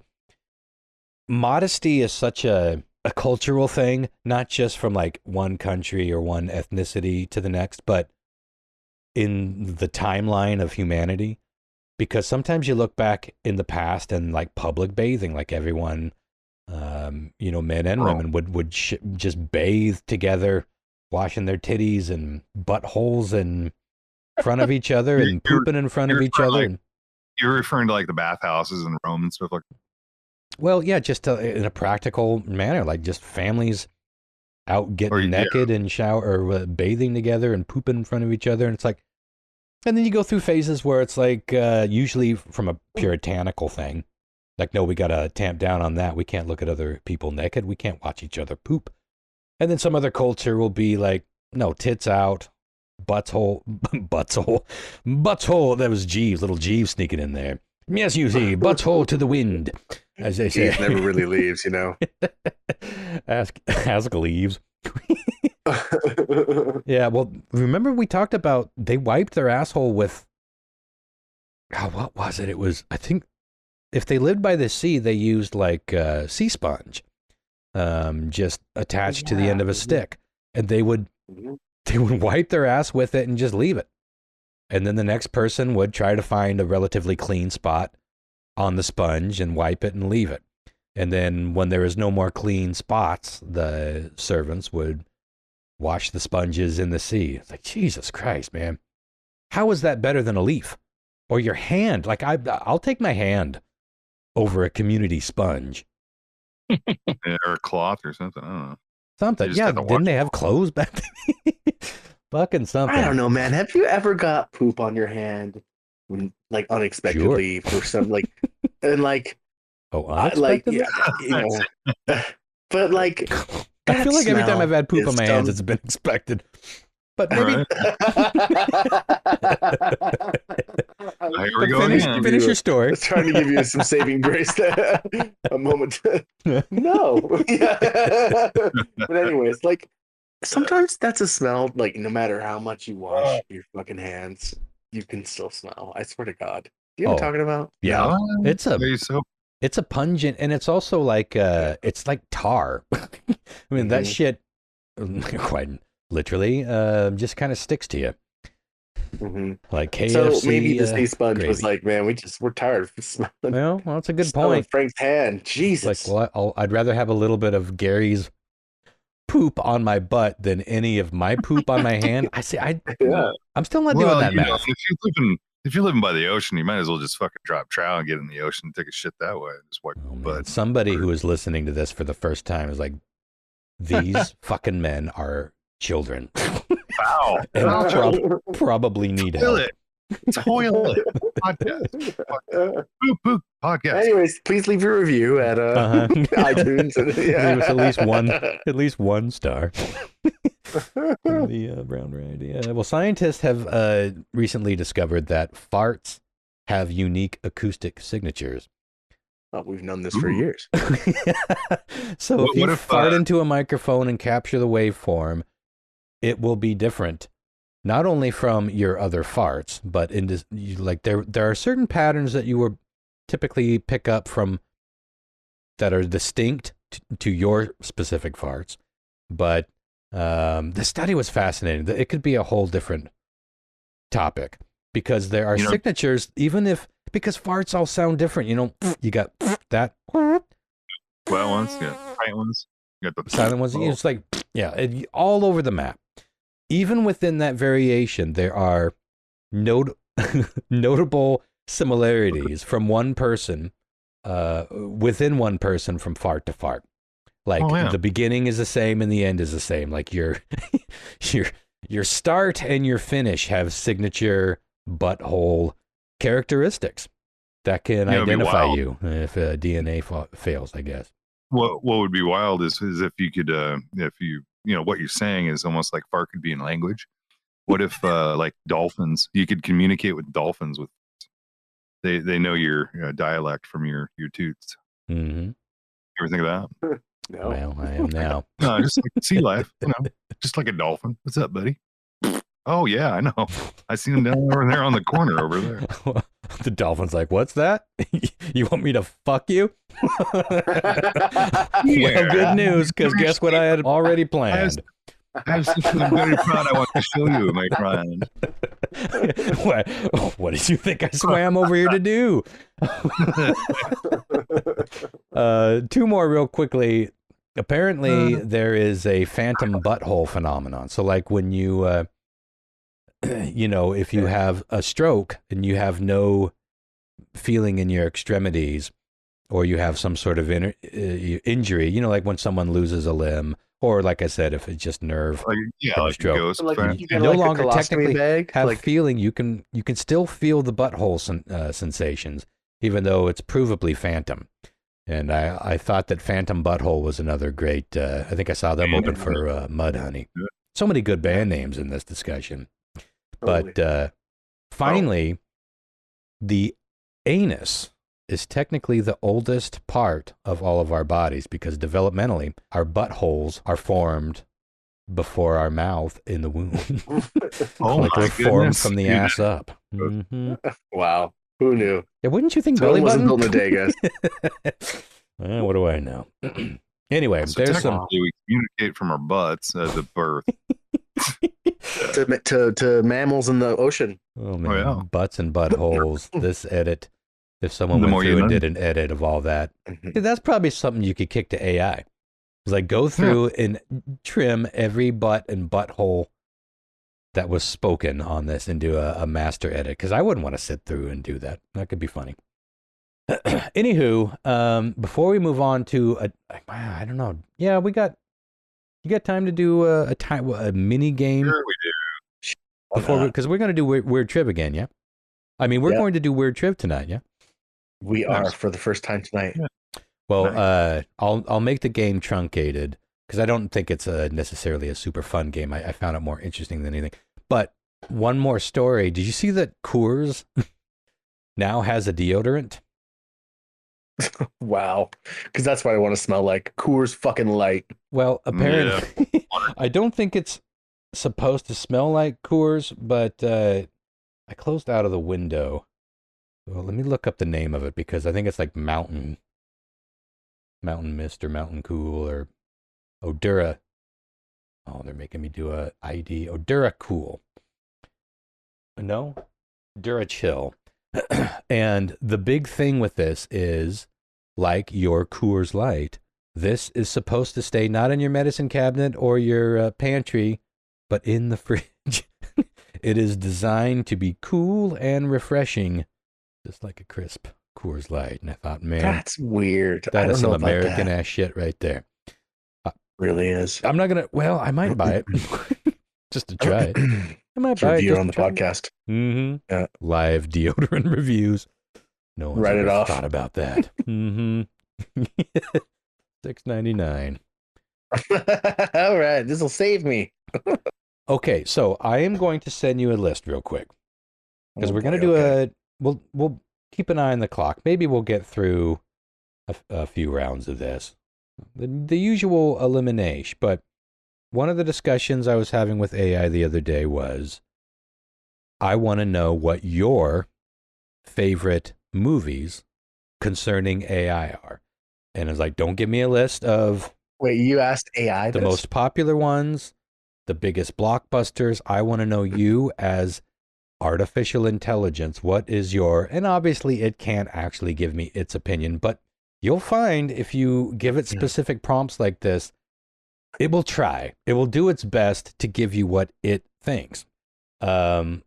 modesty is such a cultural thing, not just from like one country or one ethnicity to the next, but in the timeline of humanity. Because sometimes you look back in the past and like public bathing, like everyone, men and women would just bathe together, washing their titties and buttholes in front of each other and pooping in front of each other. You're referring to like the bathhouses in Rome and stuff like that? Well, yeah, just in a practical manner, like just families out getting naked and shower or bathing together and pooping in front of each other. And it's like, and then you go through phases where it's like, usually from a puritanical thing, like, no, we got to tamp down on that. We can't look at other people naked. We can't watch each other poop. And then some other culture will be like, no, tits out, butthole. That was Jeeves, little Jeeves sneaking in there. Yes, you see, butthole to the wind, as they say. Jeeves never really leaves, Ask leaves. Yeah, well, remember we talked about they wiped their asshole with, what was it? It was, I think, if they lived by the sea, they used like sea sponge, just attached to the end of a stick, and they would wipe their ass with it and just leave it. And then the next person would try to find a relatively clean spot on the sponge and wipe it and leave it. And then when there was no more clean spots, the servants would wash the sponges in the sea. It's like, Jesus Christ, man. How is that better than a leaf? Or your hand? Like, I'll take my hand over a community sponge. Or a cloth or something. I don't know. Something. Yeah, didn't they have clothes back then? Fucking something. I don't know, man. Have you ever got poop on your hand, like unexpectedly for some and like? Oh, unexpectedly? But like, I feel like every time I've had poop on my hands, it's been expected. But maybe. Here we go. Finish your story. I was trying to give you some saving grace. A moment. No. But anyways, like sometimes that's a smell. Like no matter how much you wash your fucking hands, you can still smell. I swear to God. Do you know what I'm talking about? Yeah, No? It's a pungent, and it's also like it's like tar. I mean that shit, quite literally, just kind of sticks to you. Like KFC. So maybe the sea sponge was like, man, we're tired of smelling. Well, that's a good point. Frank's hand, Jesus. Like, well, I'd rather have a little bit of Gary's poop on my butt than any of my poop on my hand. I'm still not doing that math. If you're living by the ocean, you might as well just fucking drop trout and get in the ocean and take a shit that way. Just wipe your butt. Somebody who is listening to this for the first time is like, these fucking men are children. Wow. And probably need help. Toilet podcast. Poop poop podcast. Anyways, please leave your review at iTunes. Leave us at least one star. The brown rat. Yeah. Well, scientists have recently discovered that farts have unique acoustic signatures. Oh, we've known this for years. So if you fart into a microphone and capture the waveform, it will be different, not only from your other farts, but there are certain patterns that you will typically pick up from that are distinct to your specific farts. But the study was fascinating. It could be a whole different topic because there are signatures, because farts all sound different. You got that. Well ones, quiet ones. You got the silent ones. It's like, all over the map. Even within that variation, there are notable similarities from one person, within one person from fart to fart. Like the beginning is the same and the end is the same. Like your start and your finish have signature butthole characteristics that can identify you if DNA fails, I guess. What would be wild is if you could, what you're saying is almost like fart could be in language. What if like dolphins, you could communicate with dolphins with, they know your dialect from your toots. Mm-hmm. You ever think of that? No. Well, I am now. No, just like sea life, just like a dolphin. What's up, buddy? Oh yeah, I know. I seen him down over there on the corner over there. The dolphin's like, "What's that? You want me to fuck you?" Well, good news, because guess what I had already planned. I have something I'm very proud I want to show you, my friend. What did you think I swam over here to do? Two more real quickly. Apparently, there is a phantom butthole phenomenon. So like when you, if you have a stroke and you have no feeling in your extremities, or you have some sort of injury, like when someone loses a limb, or like I said, if it's just nerve from a stroke, you no longer technically have feeling. You can still feel the butthole sensations, even though it's provably phantom. And I thought that Phantom Butthole was another great. I think I saw them open for Mudhoney. So many good band names in this discussion. But finally, the anus is technically the oldest part of all of our bodies because developmentally, our buttholes are formed before our mouth in the womb. They're formed from the ass up. Mm-hmm. Wow. Who knew? Yeah, wouldn't you think belly button? Wasn't built in a day, guys. What do I know? Anyway, so there's some. We communicate from our butts as a birth to mammals in the ocean. Oh man, butts and buttholes. This edit. If someone went through and did an edit of all that, that's probably something you could kick to AI. It's like go through and trim every butt and butthole that was spoken on this and do a master edit, because I wouldn't want to sit through and do that. That could be funny. Anywho, before we move on to I don't know. Yeah, you got time to do a mini game? Sure we do. Because we're going to do Weird Trib again, yeah? I mean, we're going to do Weird Trib tonight, yeah? We are for the first time tonight. Yeah. Well, nice. I'll make the game truncated because I don't think it's necessarily a super fun game. I found it more interesting than anything. But one more story. Did you see that Coors now has a deodorant? Wow. Because that's what I want to smell like. Coors fucking Light. Well, apparently, I don't think it's supposed to smell like Coors, but I closed out of the window. Well, let me look up the name of it because I think it's like Mountain Mist or Mountain Cool or Odura. Oh, they're making me do a ID. Odura Cool. No? Dura Chill. And the big thing with this is, like your Coors Light, this is supposed to stay not in your medicine cabinet or your pantry, but in the fridge. It is designed to be cool and refreshing, just like a crisp Coors Light. And I thought, man, that's weird. That is some American ass shit right there. Really is. I'm not gonna. Well, I might buy it just to try it. I might To buy it review just on to the try. podcast. Mm-hmm. Yeah. Live deodorant reviews. No one's Write it ever off. thought about that. Mm-hmm. $6.99. All right, this will save me. Okay, so I am going to send you a list real quick because Oh, we're boy, going to do okay. we'll keep an eye on the clock. Maybe we'll get through a few rounds of this. The usual elimination, but one of the discussions I was having with AI the other day was I want to know what your favorite movies concerning AI are. And it's like, don't give me a list of Wait, you asked AI the this? most popular ones, the biggest blockbusters. I want to know you as artificial intelligence. What is your, and obviously it can't actually give me its opinion, but you'll find if you give it specific prompts like this, it will try. It will do its best to give you what it thinks. And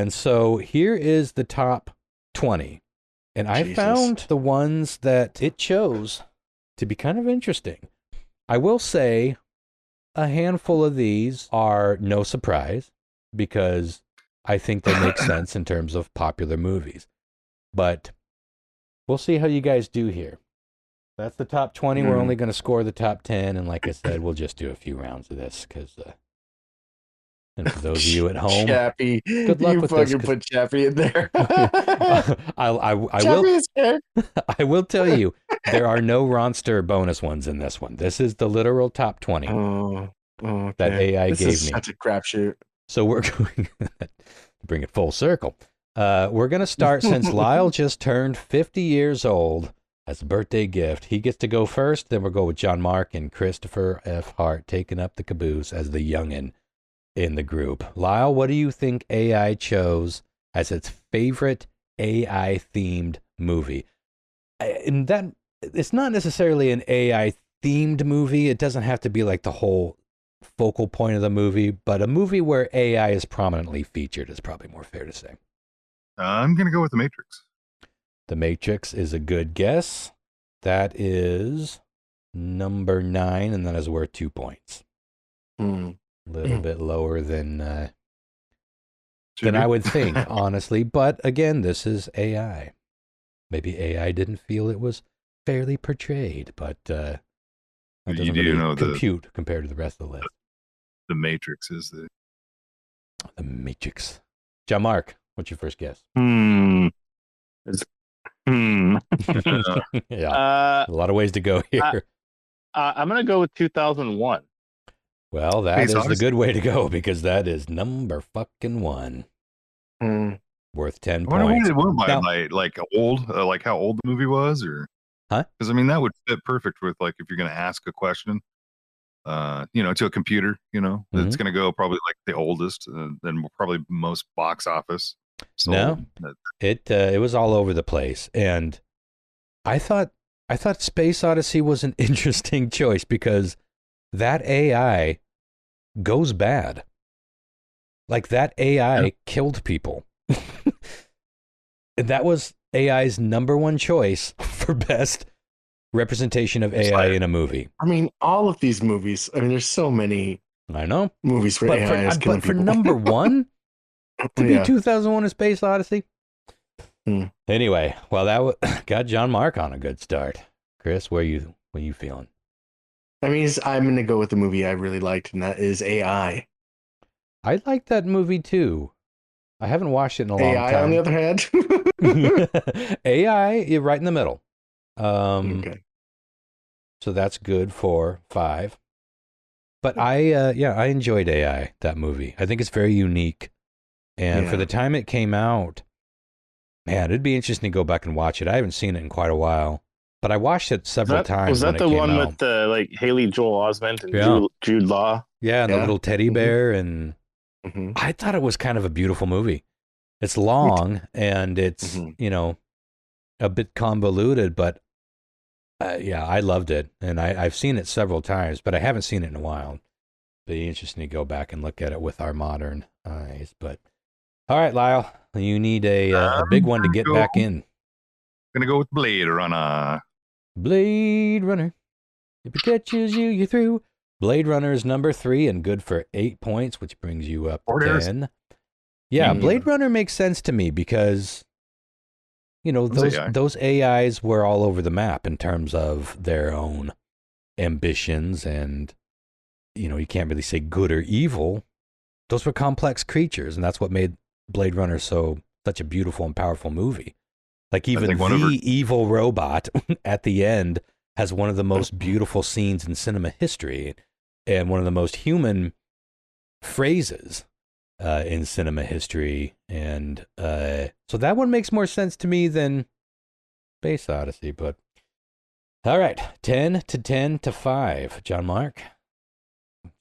so here is the top 20. And I Jesus. found the ones that it chose to be kind of interesting. I will say a handful of these are no surprise because I think they make sense in terms of popular movies. But we'll see how you guys do here. That's the top 20. We're only going to score the top 10. And like I said, we'll just do a few rounds of this because, and for those of you at home, Chappie, good luck you with this. fucking put Chappie in there. I will tell you, there are no Ronster bonus ones in this one. This is the literal top 20 okay. that AI this gave is me. such a crapshoot. So we're going to bring it full circle. We're going to start since Lyle just turned 50 years old as a birthday gift. He gets to go first. Then we'll go with John Mark and Christopher F. Hart taking up the caboose as the youngin' in the group. Lyle, what do you think AI chose as its favorite AI-themed movie? And that it's not necessarily an AI-themed movie. It doesn't have to be like the whole focal point of the movie, but a movie where AI is prominently featured is probably more fair to say. I'm going to go with The Matrix. The Matrix is a good guess. That is number 9, and that is worth 2 points. A little bit lower than I would think, honestly. But again, this is AI. Maybe AI didn't feel it was fairly portrayed, but that doesn't really compute compared to the rest of the list. The Matrix is The Matrix. John Mark, what's your first guess? Yeah. A lot of ways to go here. I'm going to go with 2001. Well, that is the good way to go because that is number fucking 1. Worth 10 points. What it went by, like old, like how old the movie was, or because I mean that would fit perfect with like if you're going to ask a question, to a computer, it's going to go probably like the oldest, then probably most box office. No, it was all over the place, and I thought Space Odyssey was an interesting choice because that AI goes bad. Like that AI killed people. And that was AI's number 1 choice for best representation of AI in a movie. I mean, all of these movies. I mean, there's so many. I know movies where AI is killing people. But for number 1 to be 2001: A Space Odyssey. Anyway, well, that got John Mark on a good start. Chris, what are you feeling? I mean, I'm going to go with the movie I really liked, and that is AI. I like that movie too. I haven't watched it in a long time. AI, on the other hand, AI, you're right in the middle. Okay. So that's good for 5. But I enjoyed AI, that movie. I think it's very unique, and for the time it came out, man, it'd be interesting to go back and watch it. I haven't seen it in quite a while. But I watched it several times. Was that the one with the like Haley Joel Osment and Jude Law? Yeah, and the little teddy bear, and I thought it was kind of a beautiful movie. It's long and it's a bit convoluted, but I loved it, and I've seen it several times, but I haven't seen it in a while. Be interesting to go back and look at it with our modern eyes. But all right, Lyle, you need a big one to get back in. Gonna go with Blade Runner. Blade Runner. If it catches you, you're through. Blade Runner is number 3 and good for 8 points, which brings you up to Orders. 10. Yeah, Hmm. Blade Runner makes sense to me because, you know, Those those AIs were all over the map in terms of their own ambitions, and, you know, you can't really say good or evil. Those were complex creatures, and that's what made Blade Runner such a beautiful and powerful movie. Like, even think one of her- evil robot at the end has one of the most beautiful scenes in cinema history and one of the most human phrases in cinema history. And so that one makes more sense to me than Space Odyssey. But all right, 10 to 5. John Mark,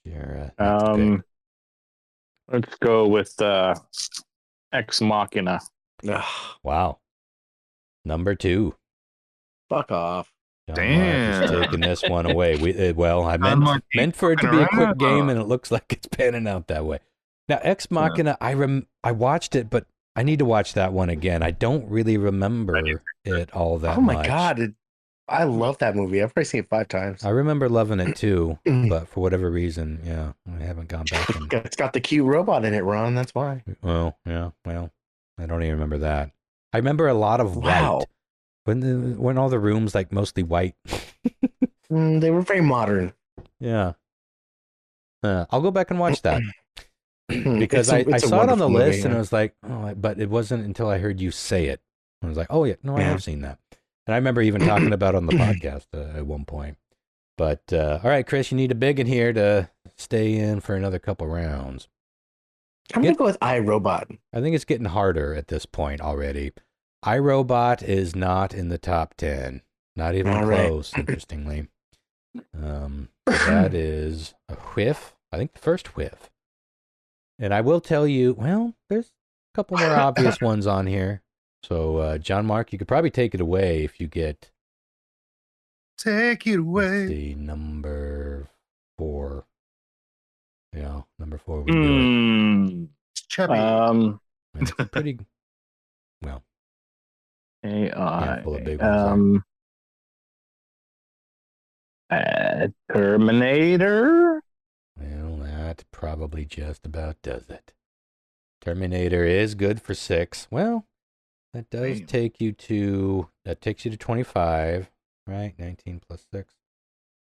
your next pick. Let's go with Ex Machina. Ugh, Wow. Number 2. fuck off. John Mark is Damn. taking this one away. I John Mark meant ain't for it to fucking be a quick around. game, and it looks like it's panning out that way. Now, Ex Machina, I watched it, but I need to watch that one again. I don't really remember it all that Oh my much. god, I love that movie. I've probably seen it 5 times. I remember loving it too, but for whatever reason, yeah, I haven't gone back and. It's got the cute robot in it, Ron. That's why. Well, yeah, well, I don't even remember that. I remember a lot of Wow. white. When all the rooms like mostly white. They were very modern. Yeah. I'll go back and watch that because It's I a saw it on the wonderful movie, list and yeah. I was like, oh, but it wasn't until I heard you say it. I was like, oh yeah, no, I Yeah. have seen that. And I remember even talking about it on the podcast at one point. But all right, Chris, you need a big in here to stay in for another couple rounds. I'm gonna go with iRobot. I think it's getting harder at this point already. iRobot is not in the top 10. Not even All right. close, interestingly. That is a whiff. I think the first whiff. And I will tell you, well, there's a couple more obvious ones on here. So, John Mark, you could probably take it away if you get, Take it let's away. see, number 4. Yeah, number 4 would do it. It's chubby. And it's a pretty, well, AI. handful of big ones Terminator. Well, that probably just about does it. Terminator is good for 6. Well, that does Damn. takes you to 25, right? 19 plus 6.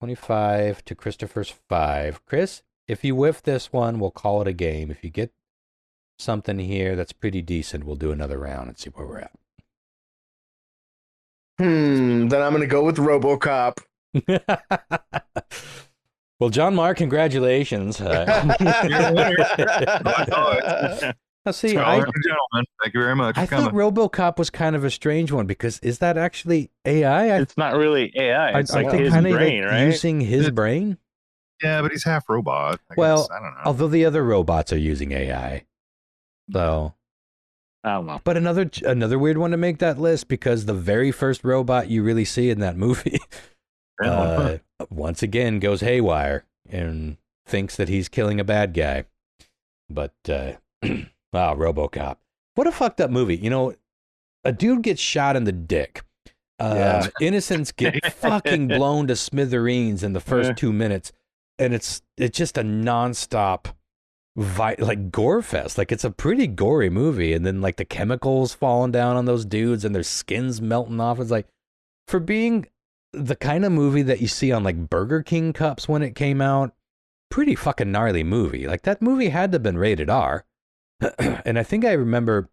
25 to Christopher's 5. Chris, if you whiff this one, we'll call it a game. If you get something here that's pretty decent, we'll do another round and see where we're at. Then I'm gonna go with RoboCop. Well, John Mark, congratulations. Now, See, Scholar and gentlemen, thank you very much for I thought coming. RoboCop was kind of a strange one because is that actually AI? It's not really AI. It's like his kinda brain, right? using his brain? Yeah, but he's half robot. I Well, guess. I don't know. Although the other robots are using AI. So, I don't know. but another weird one to make that list because the very first robot you really see in that movie once again goes haywire and thinks that he's killing a bad guy. But wow, RoboCop. What a fucked up movie. You know, a dude gets shot in the dick. Yeah. Innocents get fucking blown to smithereens in the first 2 minutes, and it's just a nonstop like gore fest. Like, it's a pretty gory movie, and then like the chemicals falling down on those dudes and their skins melting off. It's like, for being the kind of movie that you see on like Burger King cups when it came out, pretty fucking gnarly movie. Like, that movie had to have been rated R. And I think I remember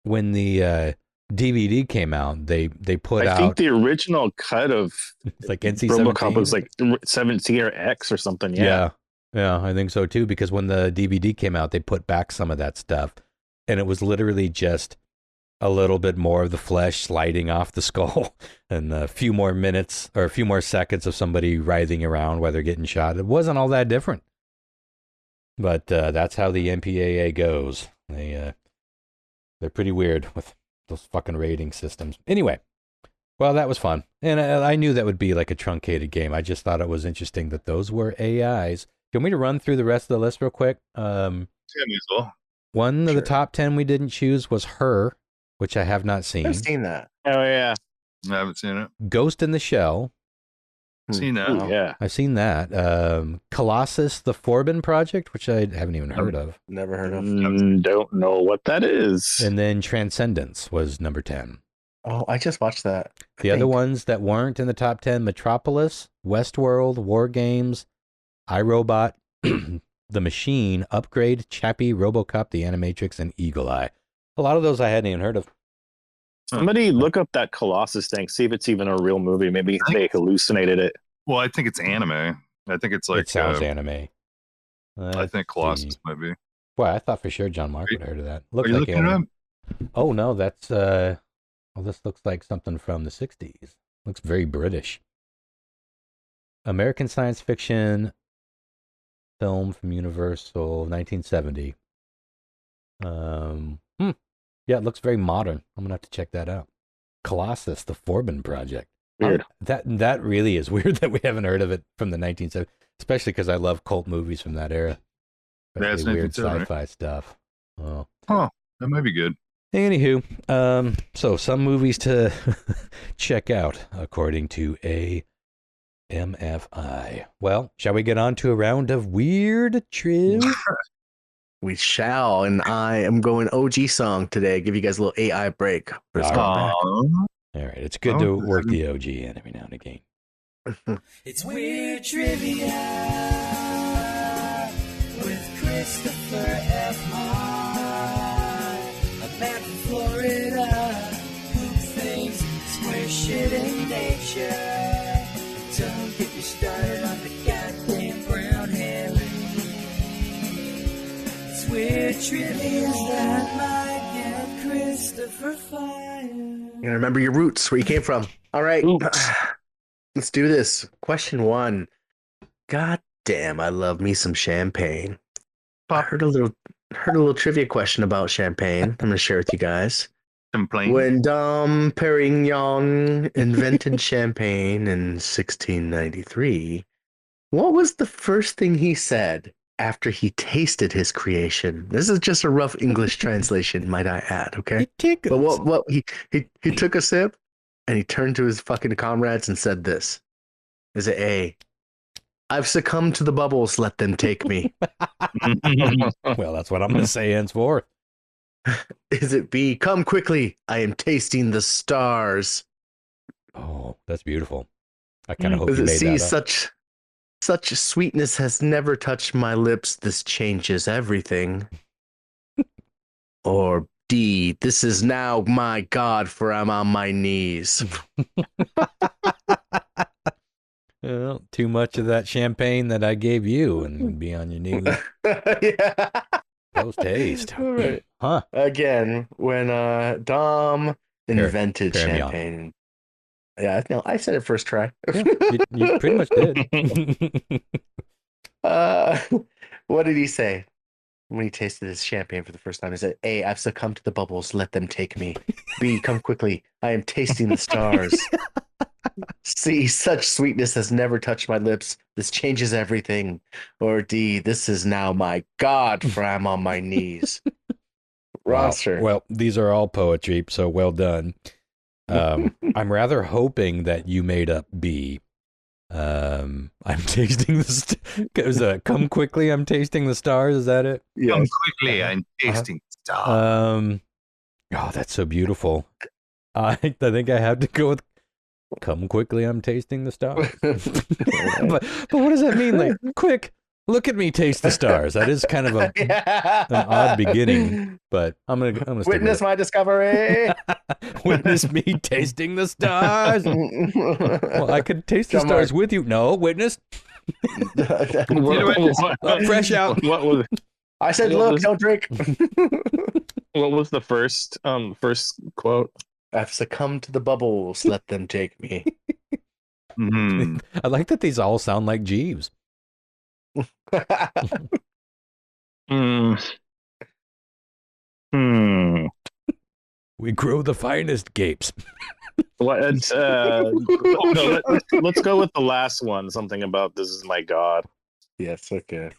when the DVD came out, they put I out think the original cut of like NC-17. RoboCop was like 17 or X or something. Yeah, I think so too. Because when the DVD came out, they put back some of that stuff, and it was literally just a little bit more of the flesh sliding off the skull, and a few more minutes or a few more seconds of somebody writhing around while they're getting shot. It wasn't all that different. But that's how the MPAA goes. They're pretty weird with those fucking rating systems. Anyway, well, that was fun. And I knew that would be like a truncated game. I just thought it was interesting that those were AIs. Do you want me to run through the rest of the list real quick? Tim as well. One of the Sure. top 10 we didn't choose was Her, which I have not seen. I've seen that. Oh, yeah. I haven't seen it. Ghost in the Shell, Seen that? Ooh, yeah. I've seen that. Colossus, the Forbin Project, which I haven't even heard of. Never heard of. Don't know what that is. And then Transcendence was number 10. Oh, I just watched that. The other ones that weren't in the top 10, Metropolis, Westworld, War Games, iRobot, The Machine, Upgrade, Chappie, RoboCop, The Animatrix, and Eagle Eye. A lot of those I hadn't even heard of. Somebody look up that Colossus thing, see if it's even a real movie. Maybe they hallucinated it. Well, I think it's anime. I think it's like It sounds anime. I think Colossus might be. Well, I thought for sure John Mark would have heard of that. Looks Are you like looking it anime. up? Oh no, that's well, this looks like something from the 60s. Looks very British. American science fiction film from Universal, 1970. Yeah, it looks very modern. I'm gonna have to check that out. Colossus, the Forbin Project. Weird. That really is weird that we haven't heard of it from the 1970s, especially because I love cult movies from that era. Yeah, it's Especially weird 1970. sci-fi stuff. Oh. Huh. That might be good. Anywho, so some movies to check out according to AMFI. Well, shall we get on to a round of weird trivia? We shall, and I am going OG song today. Give you guys a little AI break. For this comeback. All right, it's good to work the OG in every now and again. It's Weird Trivia with Christopher F. Hahn, a man from Florida who thinks square shit in nature. Don't get me started on the goddamn brown hair. It's Weird Trivia that might get Christopher fired. You gotta remember your roots, where you came from. All right. Let's do this. Question 1. God damn, I love me some champagne. I heard a little trivia question about champagne. I'm gonna share with you guys. Complain. When Dom Perignon invented champagne in 1693, what was the first thing he said after he tasted his creation? This is just a rough English translation, might I add, okay? But what he took a sip and he turned to his fucking comrades and said this. Is it A, I've succumbed to the bubbles, let them take me? Well, that's what I'm going to say henceforth. Is it B, come quickly, I am tasting the stars? Oh, that's beautiful. I kind of hope Is you it made C, that up. such sweetness has never touched my lips, this changes everything? Or D, this is now my God, for I'm on my knees. Well, too much of that champagne that I gave you and be on your knees. Yeah. Those taste. All right. Huh. Again, when Dom invented Carry me on. champagne. Yeah, no, I said it first try. Yeah, you pretty much did. What did he say when he tasted his champagne for the first time? He said, A, I've succumbed to the bubbles, let them take me. B, come quickly, I am tasting the stars. C, such sweetness has never touched my lips, this changes everything. Or D, this is now my God, for I'm on my knees. Wow. Roster. Well, these are all poetry, so well done. I'm rather hoping that you made up B. I'm tasting the come quickly, I'm tasting the stars. Is that it? Yes. Come quickly, I'm tasting stuff. Oh, that's so beautiful. I think I have to go with come quickly, I'm tasting the stars. but what does that mean? Like, quick, look at me taste the stars. That is kind of an odd beginning, but I'm gonna stick Witness with my discovery. it. Witness me tasting the stars. Well, I could taste the John stars Mark. with you. No, witness. Fresh out. What was I said, What look, was- don't drink. what was the first quote? I've succumbed to the bubbles. Let them take me. Mhm. I like that these all sound like Jeeves. We grow the finest gapes. What? No, let's go with the last one. Something about this is my God. Yes, okay.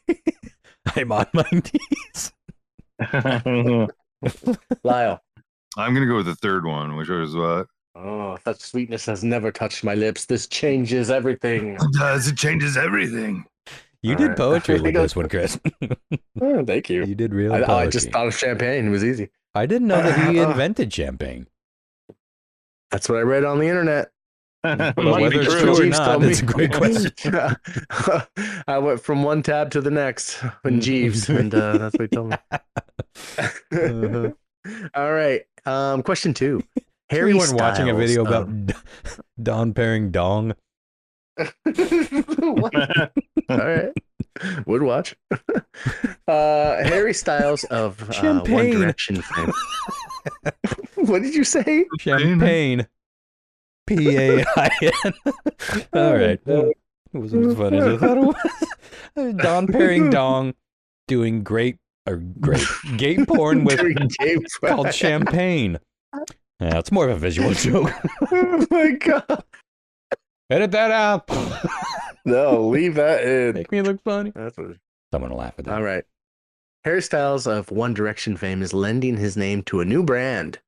I'm on my knees. Lyle. I'm gonna go with the third one, which was what? Oh, such sweetness has never touched my lips. This changes everything. It does. It changes everything. You All did right. poetry with this one, Chris. Oh, thank you. You did real I poetry. just thought of champagne. It was easy. I didn't know that he invented champagne. That's what I read on the internet. But Might whether be it's true. true or Jeeves not, told it's a me. great question. I went from one tab to the next in Jeeves, and that's what he told me. Uh-huh. All right. Question 2. Sure Harry you weren't Styles. watching a video about Don pairing dong. What? All right. Would watch. Harry Styles of One Champagne. Direction fame. What did you say? Champagne. P-A-I-N. All right. It wasn't as funny as I thought it was. Don pairing dong, doing gay porn with called champagne. Yeah, it's more of a visual joke. Oh my god. Edit that out. No, leave that in. Make me look funny. That's what. Someone will laugh at that. All right. Harry Styles of One Direction fame is lending his name to a new brand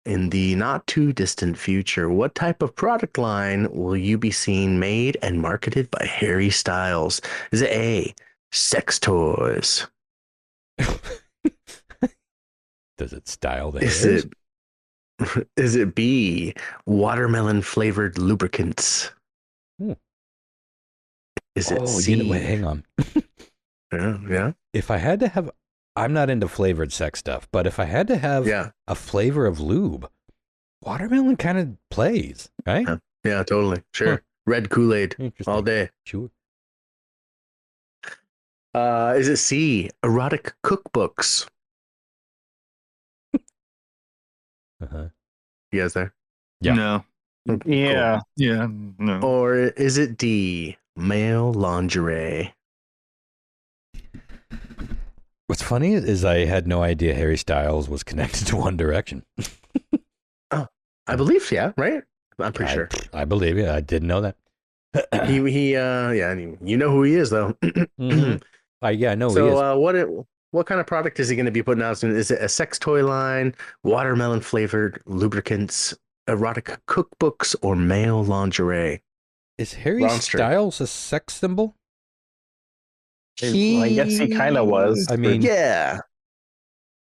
in the not too distant future. What type of product line will you be seeing made and marketed by Harry Styles? Is it A, sex toys? Does it style the Is hairs? is it B, watermelon flavored lubricants? Hmm. Is it Oh, C? wait, hang on. Yeah. If I had to have, I'm not into flavored sex stuff, but if I had to have Yeah. a flavor of lube, watermelon kind of plays, right? Yeah, totally. Sure. Huh. Red Kool-Aid Interesting. all day. Sure. Is it C, erotic cookbooks? Uh-huh. You guys there? Yeah. No. Yeah. Yeah. No. Or is it D, male lingerie? What's funny is I had no idea Harry Styles was connected to One Direction. I believe, yeah, right? I'm pretty sure. I believe you. I didn't know that. Yeah, you know who he is, though. Mhm. Yeah, I know he is. So, what kind of product is he going to be putting out soon? Is it a sex toy line, watermelon flavored lubricants, erotic cookbooks, or male lingerie? Is Harry Wrong straight. Styles a sex symbol? I guess he kind of was. I mean, Yeah,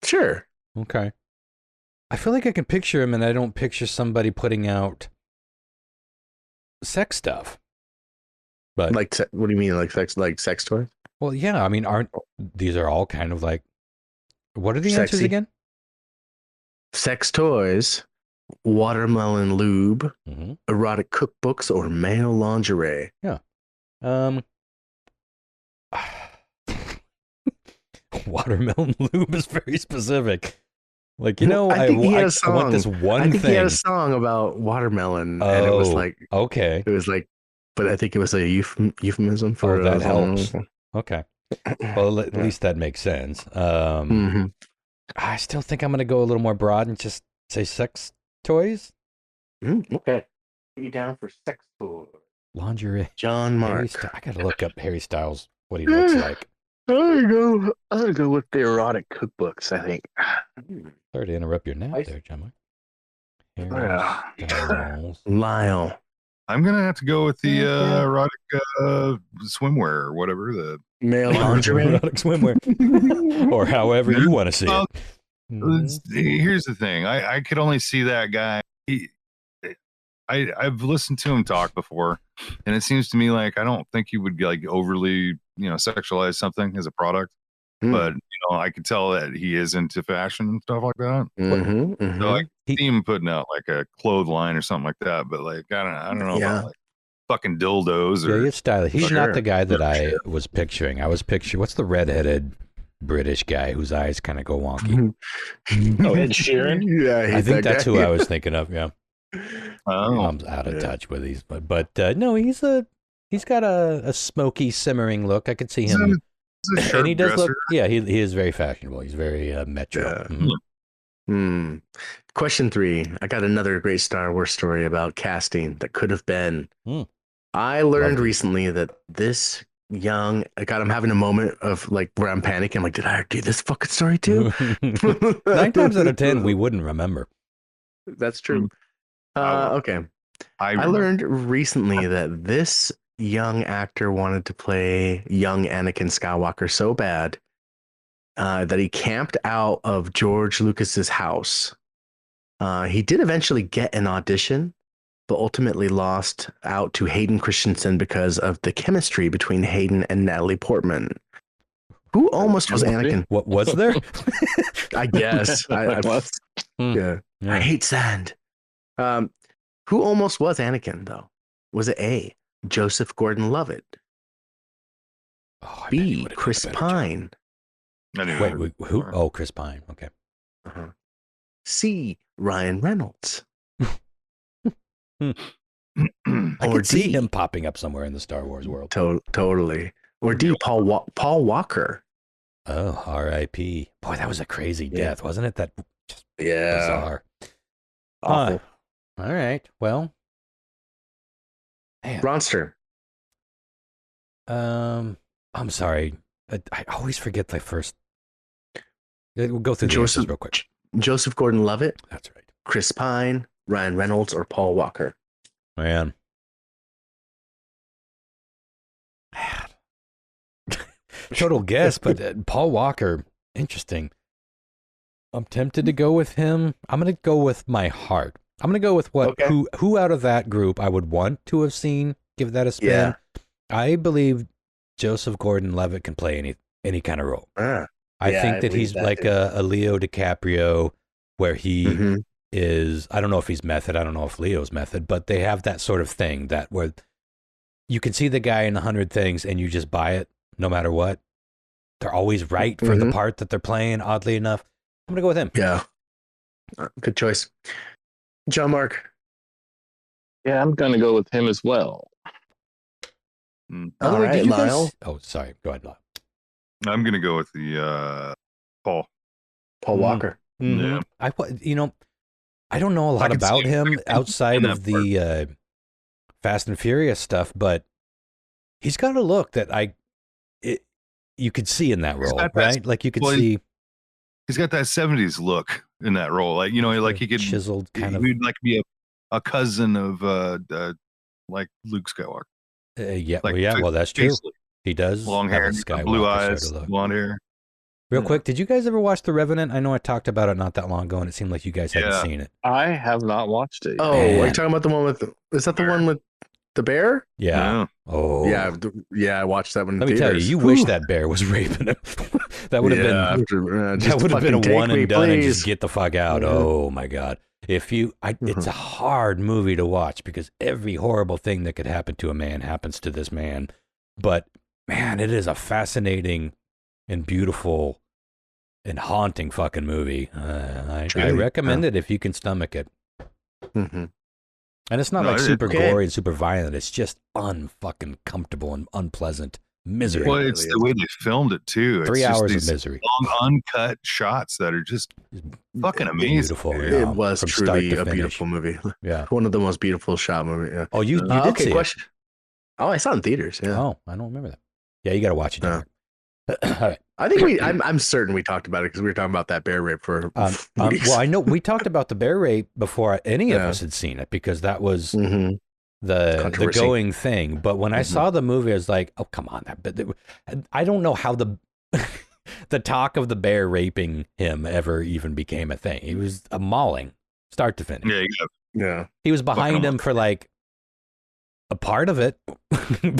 sure. okay. I feel like I can picture him, and I don't picture somebody putting out sex stuff. But Like, what do you mean, like sex toys? well, yeah. I mean, aren't these are all kind of like? What are the answers Sexy. again? Sex toys, watermelon lube, Mm-hmm. erotic cookbooks, or male lingerie? Watermelon lube is very specific. Like, you know, I think he had a I want this song. one I think thing. he had a song about watermelon, and it was like, okay. but I think it was a euphemism for that helps. Okay. Well, at least that makes sense. Mhm. I still think I'm going to go a little more broad and just say sex toys, Okay. Put you down for sex toys. lingerie. John Mark. I got to look up Harry Styles, what he looks like. I'm gonna go with the erotic cookbooks, I think. Sorry to interrupt your nap Nice. there, John. Yeah. Harry Styles. Lyle. I'm gonna have to go with the erotic swimwear or whatever. The Male lingerie. Erotic swimwear. Or however you want to see Well, it. Mhm. Here's the thing. I could only see that guy. I've listened to him talk before, and it seems to me like I don't think he would like overly, sexualize something as a product. Hmm. But I could tell that he is into fashion and stuff like that. Mhm, So I mhm. could see him putting out like a clothes line or something like that. But like I don't know Yeah. about like fucking dildos Yeah, or he's stylish. He's Sure. not the guy that I was picturing. I was picturing, what's the redheaded British guy whose eyes kind of go wonky? Oh, Ed Sheeran? Yeah, I think that's guy. who I was thinking of. Yeah, Oh, I'm out of Yeah. touch with these, but no, he's got a smoky, simmering look. I could see he's him, a sharp and he does dresser. look. Yeah, he is very fashionable. He's very metro. Yeah. Mhm. Question 3. I got another great Star Wars story about casting that could have been. I learned Love it. recently that this young, God, I'm having a moment of like where I'm panicking. I'm like, did I do this fucking story too? 9 times out of 10, we wouldn't remember. That's true. Okay. I remember. learned recently that this young actor wanted to play young Anakin Skywalker so bad that he camped out of George Lucas's house. He did eventually get an audition, but ultimately lost out to Hayden Christensen because of the chemistry between Hayden and Natalie Portman. Who almost was Anakin? What was there? I guess. Yeah. I hate sand. Who almost was Anakin, though? Was it A, Joseph Gordon-Levitt? Oh, I bet he B, would've done a Chris better Pine? job. Wait, who? Oh, Chris Pine. Okay. Uh-huh. C, Ryan Reynolds? I Or could see D. him popping up somewhere in the Star Wars world. Totally. Or D, Paul Walker? Oh, R.I.P. Boy, that was a crazy death, wasn't it? That just bizarre. Awful. All right. Well, man. Ronster. I'm sorry. I always forget the first. We'll go through the answers real quick. Joseph Gordon-Levitt? That's right. Chris Pine, Ryan Reynolds, or Paul Walker? Man. Total guess, but Paul Walker, interesting. I'm tempted to go with him. I'm going to go with my heart. I'm going to go with who out of that group I would want to have seen give that a spin. Yeah. I believe Joseph Gordon-Levitt can play any kind of role. I think that he's like a Leo DiCaprio, where he is. I don't know if he's method. I don't know if Leo's method, but they have that sort of thing that where you can see the guy in 100 things and you just buy it no matter what. They're always right for the part that they're playing. Oddly enough, I'm gonna go with him. Yeah, good choice. John Mark. Yeah, I'm gonna go with him as well. All right, Lyle. Oh, sorry. Go ahead, Lyle. I'm gonna go with the Paul Walker. Yeah. I don't know a lot about him outside of the Fast and Furious stuff, but he's got a look that you could see in that role, right? Like you could see. He's got that 70s look in that role. Like, like he could chiseled kind of. He'd like be a cousin of like Luke Skywalker. Well, that's true. He does. Long hair, blue eyes, blonde hair. Real quick, did you guys ever watch The Revenant? I know I talked about it not that long ago, and it seemed like you guys hadn't seen it. I have not watched it. Oh, are you talking about the one with? Is that the one with the bear? Yeah. Oh. Yeah. I watched that one. Let me tell you, you wish that bear was raping him. That would have been a one and done, and just get the fuck out. Oh my God! It's a hard movie to watch because every horrible thing that could happen to a man happens to this man. But man, it is a fascinating and beautiful and haunting fucking movie. I recommend it if you can stomach it. Mm-hmm. And it's not super gory and super violent. It's just unfucking comfortable and unpleasant misery. Well, it's the way they filmed it too. It's 3 hours of misery. Long uncut shots that are just fucking amazing. Beautiful. It was truly a beautiful movie. Yeah, one of the most beautiful shot movies. Yeah. Oh, you did see question. Oh, I saw it in theaters. Yeah. Oh, I don't remember that. Yeah, you got to watch it. All right. I think I'm certain we talked about it because we were talking about that bear rape for weeks. Well, I know we talked about the bear rape before any of us had seen it because that was the going thing. But when I saw the movie, I was like, oh, come on. I don't know how the talk of the bear raping him ever even became a thing. He was a mauling start to finish. Yeah. He was behind him for like a part of it,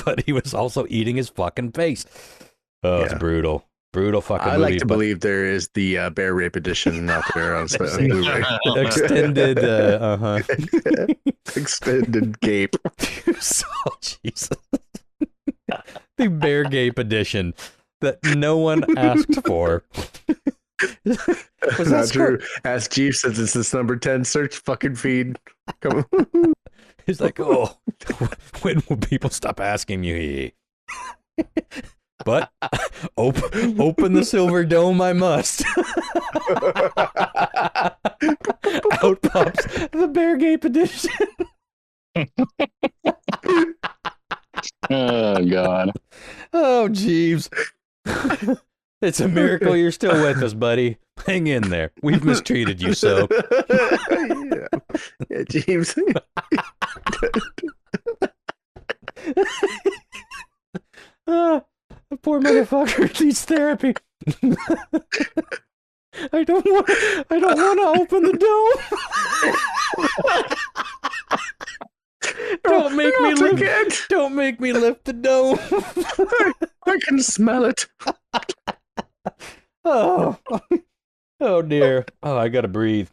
but he was also eating his fucking face. Oh, it's brutal. Brutal fucking movie. I like to believe there is the bear rape edition out there on Blu-ray. Extended, extended gape. So, Jesus. The bear gape edition that no one asked for. Was that true? Ask Jeep since it's this number 10 search fucking feed. Come on. He's like, oh, when will people stop asking you? But open the silver dome, I must. Out pops the bear gape edition. Oh God. Oh Jeeves. It's a miracle you're still with us, buddy. Hang in there. We've mistreated you so. Yeah, James. The poor motherfucker needs therapy. I don't want to open the dome. Don't make me lift. Don't make me lift the dome. I can smell it. Oh, oh dear. Oh, I gotta breathe.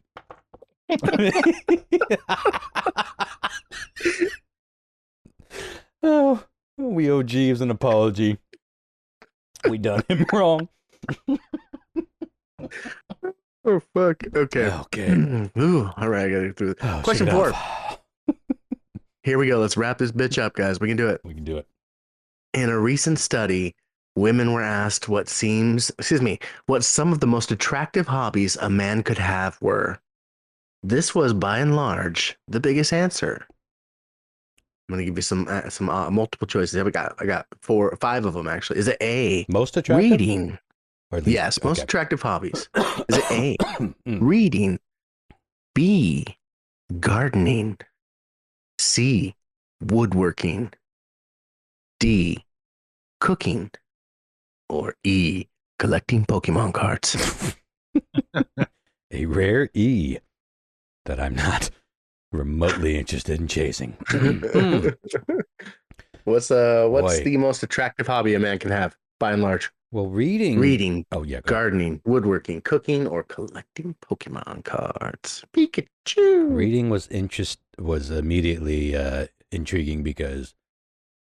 Oh, we owe Jeeves an apology. We done him wrong. Oh fuck. Okay. Okay. Ooh, all right, I gotta get through this. Oh, Question shake it 4. off. Here we go. Let's wrap this bitch up, guys. We can do it. We can do it. In a recent study, women were asked what some of the most attractive hobbies a man could have were. This was by and large the biggest answer. I'm gonna give you some multiple choices. I got 5 of them actually. Is it A, Most attractive? reading? Or at least- Yes, most okay. attractive hobbies. Is it A, Mm. reading? B, gardening? C, woodworking? D, cooking? Or E, collecting Pokemon cards? A rare E that I'm not remotely interested in chasing. What's Boy. the most attractive hobby a man can have by and large? Well, reading. Reading, Oh, yeah. Go. gardening, woodworking, cooking, or collecting Pokemon cards? Pikachu. Reading was immediately intriguing because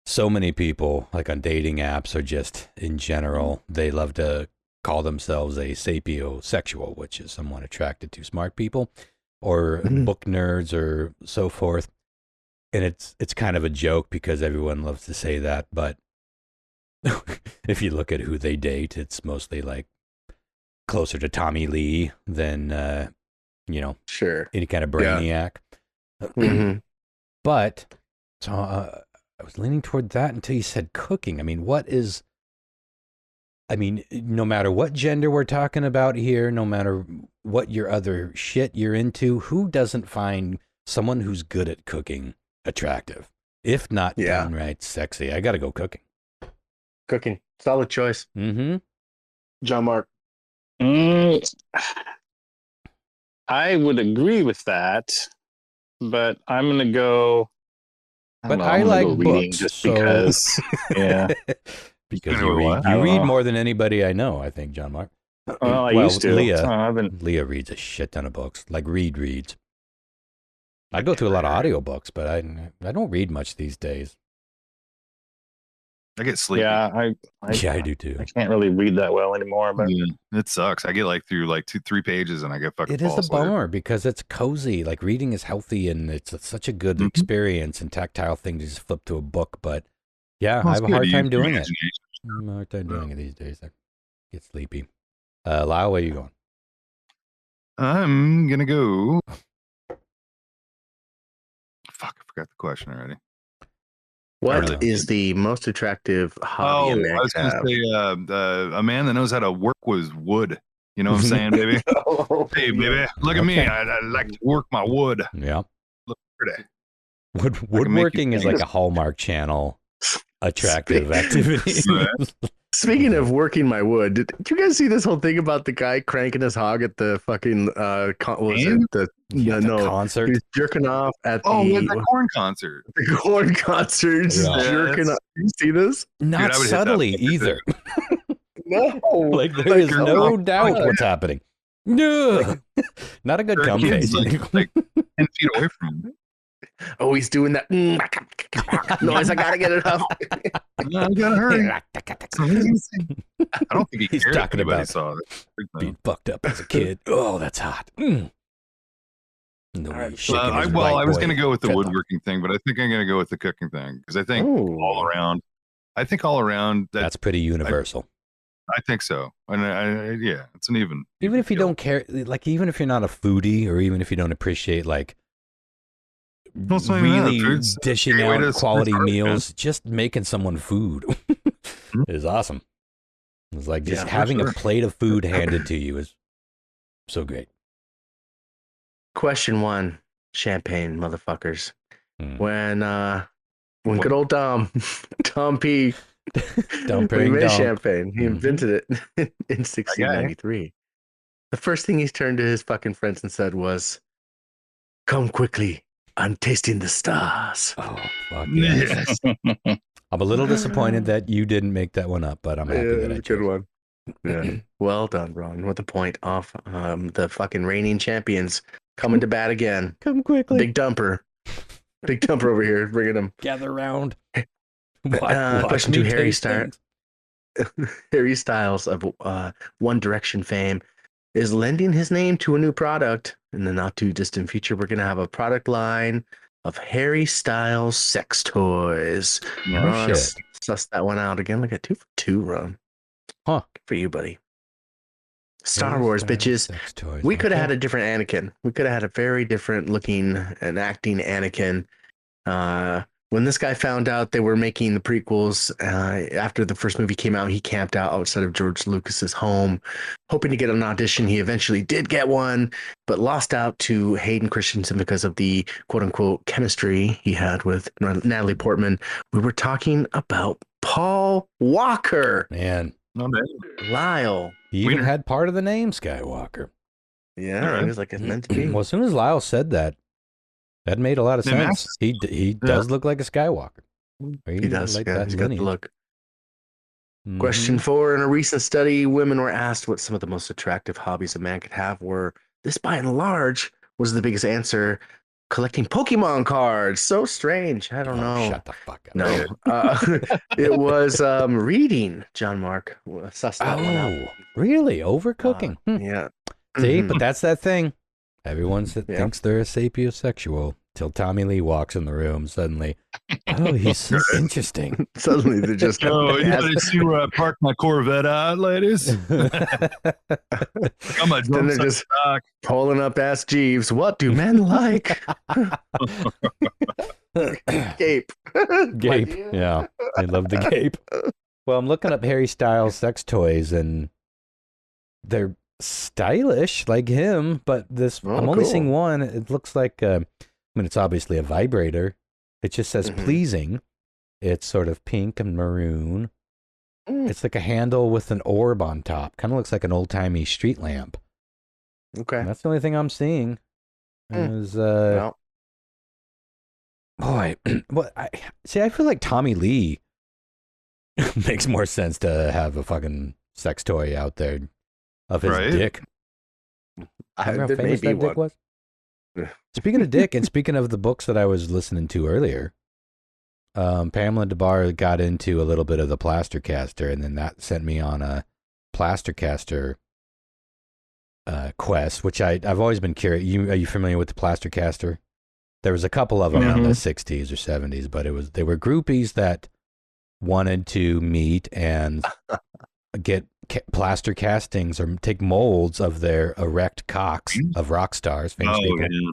so many people, like on dating apps or just in general, they love to call themselves a sapiosexual, which is someone attracted to smart people or book nerds or so forth. And it's kind of a joke because everyone loves to say that, but if you look at who they date, it's mostly like closer to Tommy Lee than Sure. any kind of brainiac. Mhm. But so I was leaning toward that until you said cooking. I mean, no matter what gender we're talking about here, no matter what your other shit you're into, who doesn't find someone who's good at cooking attractive? If not downright sexy, I got to go cooking. Cooking. Solid choice. Mm-hmm. John Mark. I would agree with that, but I'm going to go. But know, I I'm gonna like go reading books, just so because. Yeah. because You know you what? I read don't know. more than anybody I know, I think, John Mark. Well, I used to. Leah, So I've been. Leah reads a shit ton of books, like reads. I go through a lot of audiobooks, but I don't read much these days. I get sleepy. Yeah, I do too. I can't really read that well anymore. But Yeah, it sucks. I get like through like 2-3 pages and I get fucking. It is fall a asleep. bummer because it's cozy. Like reading is healthy and it's such a good Mhm. experience and tactile thing to just flip to a book. But yeah, Well, I it's have a good. hard You time use doing your it. imagination. I have a hard time doing it these days. I get sleepy. Lyle, where are you going? I'm gonna go. Fuck, I forgot the question already. What really is the most attractive hobby a man I was can gonna have? say a man that knows how to work with wood. You know what I'm saying, baby? Hey, baby, look at me. Okay. I like to work my wood. Yeah. Look pretty. Wood, make you woodworking is think. like a Hallmark Channel attractive activity. Right. Speaking of working my wood, did you guys see this whole thing about the guy cranking his hog at the fucking what was it? Yeah, the No, concert. he's jerking off at Oh, the, yeah, the corn concert. the corn concert. He's just Yeah. jerking off. You see this? Not Dude, I would hit that subtly fucker, either. No. Like there is oh no my doubt God. what's happening. No, not a good There are cum kids, face. like 10 feet away from him. Oh, he's doing that noise. I gotta get it up. I gotta hurry. So he's gonna sing. I don't think He's cared if talking anybody about saw it. Being fucked up as a kid. Oh, that's hot. No, All right. he's shaking his I white was boy going to go with the dreadlock. woodworking thing, but I think I'm going to go with the cooking thing because I think Ooh. all around That's pretty universal. I think so. And yeah, it's an even Even if you deal. don't care, like even if you're not a foodie, or even if you don't appreciate like Well, it's not even that. really Food's a dishing great way out to quality start, man. meals, just making someone food is awesome. It's like just Yeah, for having sure. a plate of food handed to you is so great. Question 1. champagne, motherfuckers. Hmm. When good old Tom P. Dom when he made Perignon. champagne, he Mhm. invented it in 1693. The first thing he turned to his fucking friends and said was, "Come quickly, I'm tasting the stars." Oh, fuck yes. I'm a little disappointed that you didn't make that one up, but I'm happy that I Good chose. one. Yeah. Well done, Ron. With the point off. The fucking reigning champions coming to bat again. Come quickly. Big dumper. Big dumper over here, bringing them. Gather round. Question me 2, Harry taste Styles. things. Harry Styles of One Direction fame is lending his name to a new product. In the not too distant future, we're going to have a product line of Harry Styles sex toys. No Ron, shit. suss that one out again. Look at 2 for 2, Ron. Huh. Good for you, buddy. Star Harry Wars, Styles bitches. sex toys. We could have Okay. had a different Anakin. We could have had a very different looking and acting Anakin. When this guy found out they were making the prequels after the first movie came out, he camped out outside of George Lucas's home, hoping to get an audition. He eventually did get one, but lost out to Hayden Christensen because of the quote unquote chemistry he had with Natalie Portman. We were talking about Paul Walker. Man, Not bad. Lyle. he even Wiener. had part of the name Skywalker. Yeah, All right. he was like, it's meant to be. Well, as soon as Lyle said that, that made a lot of They sense. matched. He does look like a Skywalker. He does. Like Yeah, that he's got the lineage. look. Mhm. Question 4. In a recent study, women were asked what some of the most attractive hobbies a man could have were. This, by and large, was the biggest answer. Collecting Pokemon cards. So strange. I don't Oh, know. shut the fuck up. No. It was reading, John Mark. Suss that one out. Oh, really? Overcooking? Yeah. See, Mhm. but that's that thing. Everyone Yeah. thinks they're a sapiosexual till Tommy Lee walks in the room. Suddenly, oh, he's so interesting. Suddenly they just see where I parked my Corvette at, ladies? I'm a then they're just stock. pulling up Ask Jeeves. What do men like? Gape. Gape. Yeah, I love the gape. Well, I'm looking up Harry Styles sex toys, and they're stylish like him, but this Oh, I'm only cool. seeing one. It looks like I mean, it's obviously a vibrator. It just says Mhm. pleasing. It's sort of pink and maroon. Mm. It's like a handle with an orb on top. Kind of looks like an old-timey street lamp. Okay. And that's the only thing I'm seeing. Mm. Is Well, boy, what I feel like Tommy Lee makes more sense to have a fucking sex toy out there of his Right? dick. Remember how there may famous be that dick one. was? Speaking of dick, and speaking of the books that I was listening to earlier, Pamela DeBar got into a little bit of the Plastercaster, and then that sent me on a Plastercaster quest, which I've always been curious. Are you familiar with the Plastercaster? There was a couple of them in the 60s or 70s, but they were groupies that wanted to meet and get plaster castings or take molds of their erect cocks of rock stars, famous people, Yeah.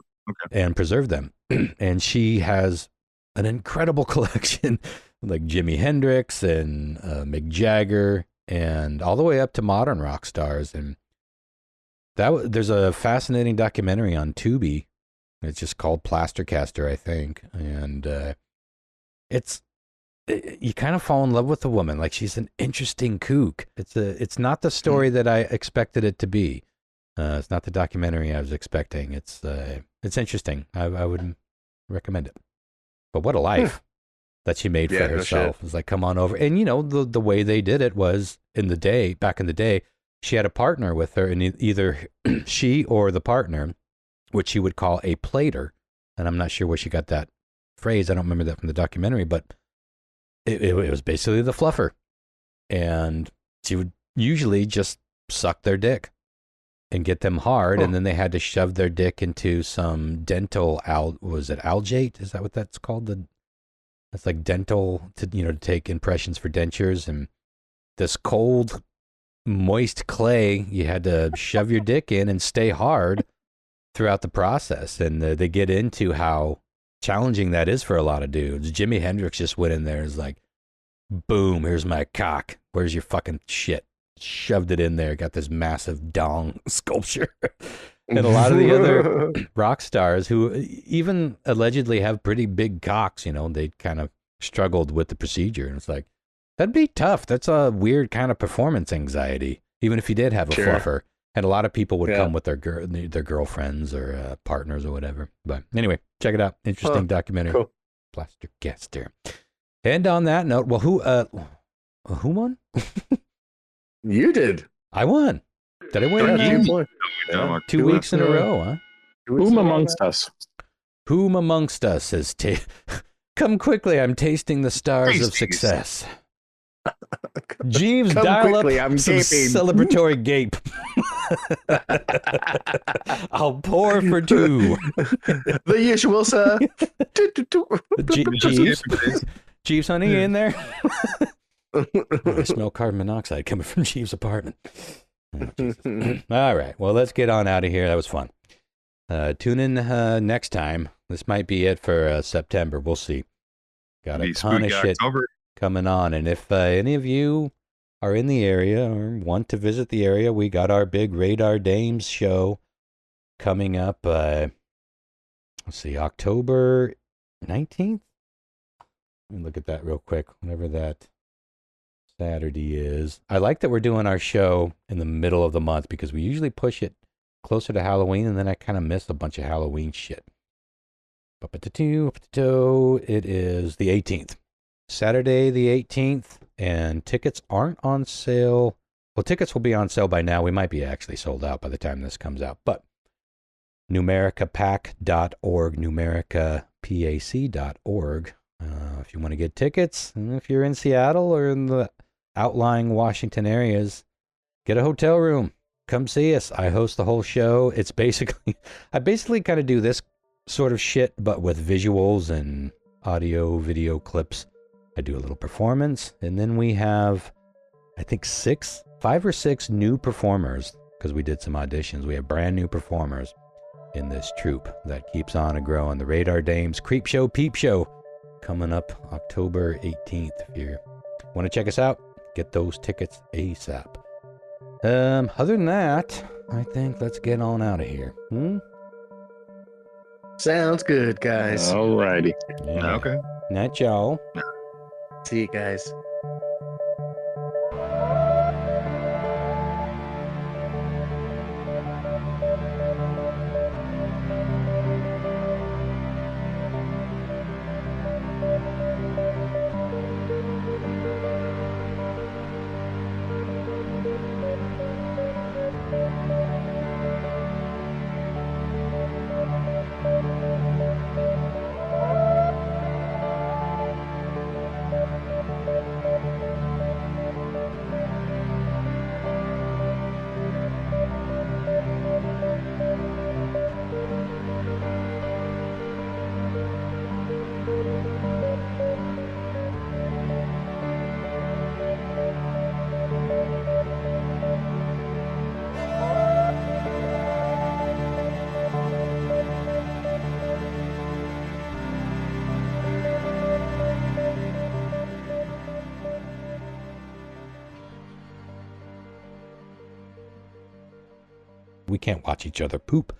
and preserve them. And she has an incredible collection, like Jimi Hendrix and Mick Jagger, and all the way up to modern rock stars. And there's a fascinating documentary on Tubi. It's just called Plastercaster, I think, and you kind of fall in love with the woman. Like, she's an interesting kook. It's not the story that I expected it to be. It's not the documentary I was expecting. It's interesting. I would recommend it. But what a life that she made for Yeah, no herself. It's like, come on over. And the way they did it was back in the day, she had a partner with her, and either she or the partner, which she would call a plater. And I'm not sure where she got that phrase. I don't remember that from the documentary, but it was basically the fluffer. And she would usually just suck their dick and get them hard. And then they had to shove their dick into some dental was it algate? Is that what that's called? That's like dental to take impressions for dentures. And this cold, moist clay, you had to shove your dick in and stay hard throughout the process. And they get into how challenging that is for a lot of dudes. Jimi Hendrix just went in there and was like, boom, here's my cock. Where's your fucking shit? Shoved it in there, got this massive dong sculpture. And a lot of the other rock stars who even allegedly have pretty big cocks, you know, they kind of struggled with the procedure. And it's like, that'd be tough. That's a weird kind of performance anxiety, even if you did have a Sure. fluffer. And a lot of people would Yeah. come with their girlfriends or partners or whatever. But anyway, check it out. Interesting documentary. Cool. Plaster Gaster. And on that note, well, who won? You did. I won. Did I win? Yeah, 2 points. Yeah. 2 weeks in a row, huh? Whom amongst us? Whom amongst us has come quickly? I'm tasting the stars of Tasting. success. Jeeves, Come dial quickly, up I'm some gaping. celebratory gape. I'll pour for two. The usual, sir. Jeeves, Jeeves, honey, you in there? I smell carbon monoxide coming from Jeeves' apartment. Oh, Jesus. All right, well, let's get on out of here. That was fun. Tune in next time. This might be it for September. We'll see. Got a Be ton of spooky shit October. coming on. And if any of you are in the area or want to visit the area, we got our big Radar Dames show coming up. Let's see, October 19th. Let me look at that real quick. Whenever that Saturday is. I like that we're doing our show in the middle of the month because we usually push it closer to Halloween, and then I kind of miss a bunch of Halloween shit. It is the 18th. Saturday the 18th, and tickets aren't on sale. Well, tickets will be on sale by now. We might be actually sold out by the time this comes out, but numericapac.org, numericapac.org. If you want to get tickets, and if you're in Seattle or in the outlying Washington areas, get a hotel room. Come see us. I host the whole show. It's basically, I basically kind of do this sort of shit, but with visuals and audio, video clips. I do a little performance, and then we have, I think 5 or 6 new performers, because we did some auditions. We have brand new performers in this troupe that keeps on growing. The Radar Dames Creep Show, Peep Show, coming up October 18th. If you want to check us out, get those tickets ASAP. Other than that, I think let's get on out of here. Sounds good, guys. Alrighty. Yeah. Okay. Night, y'all. See you guys. We can't watch each other poop.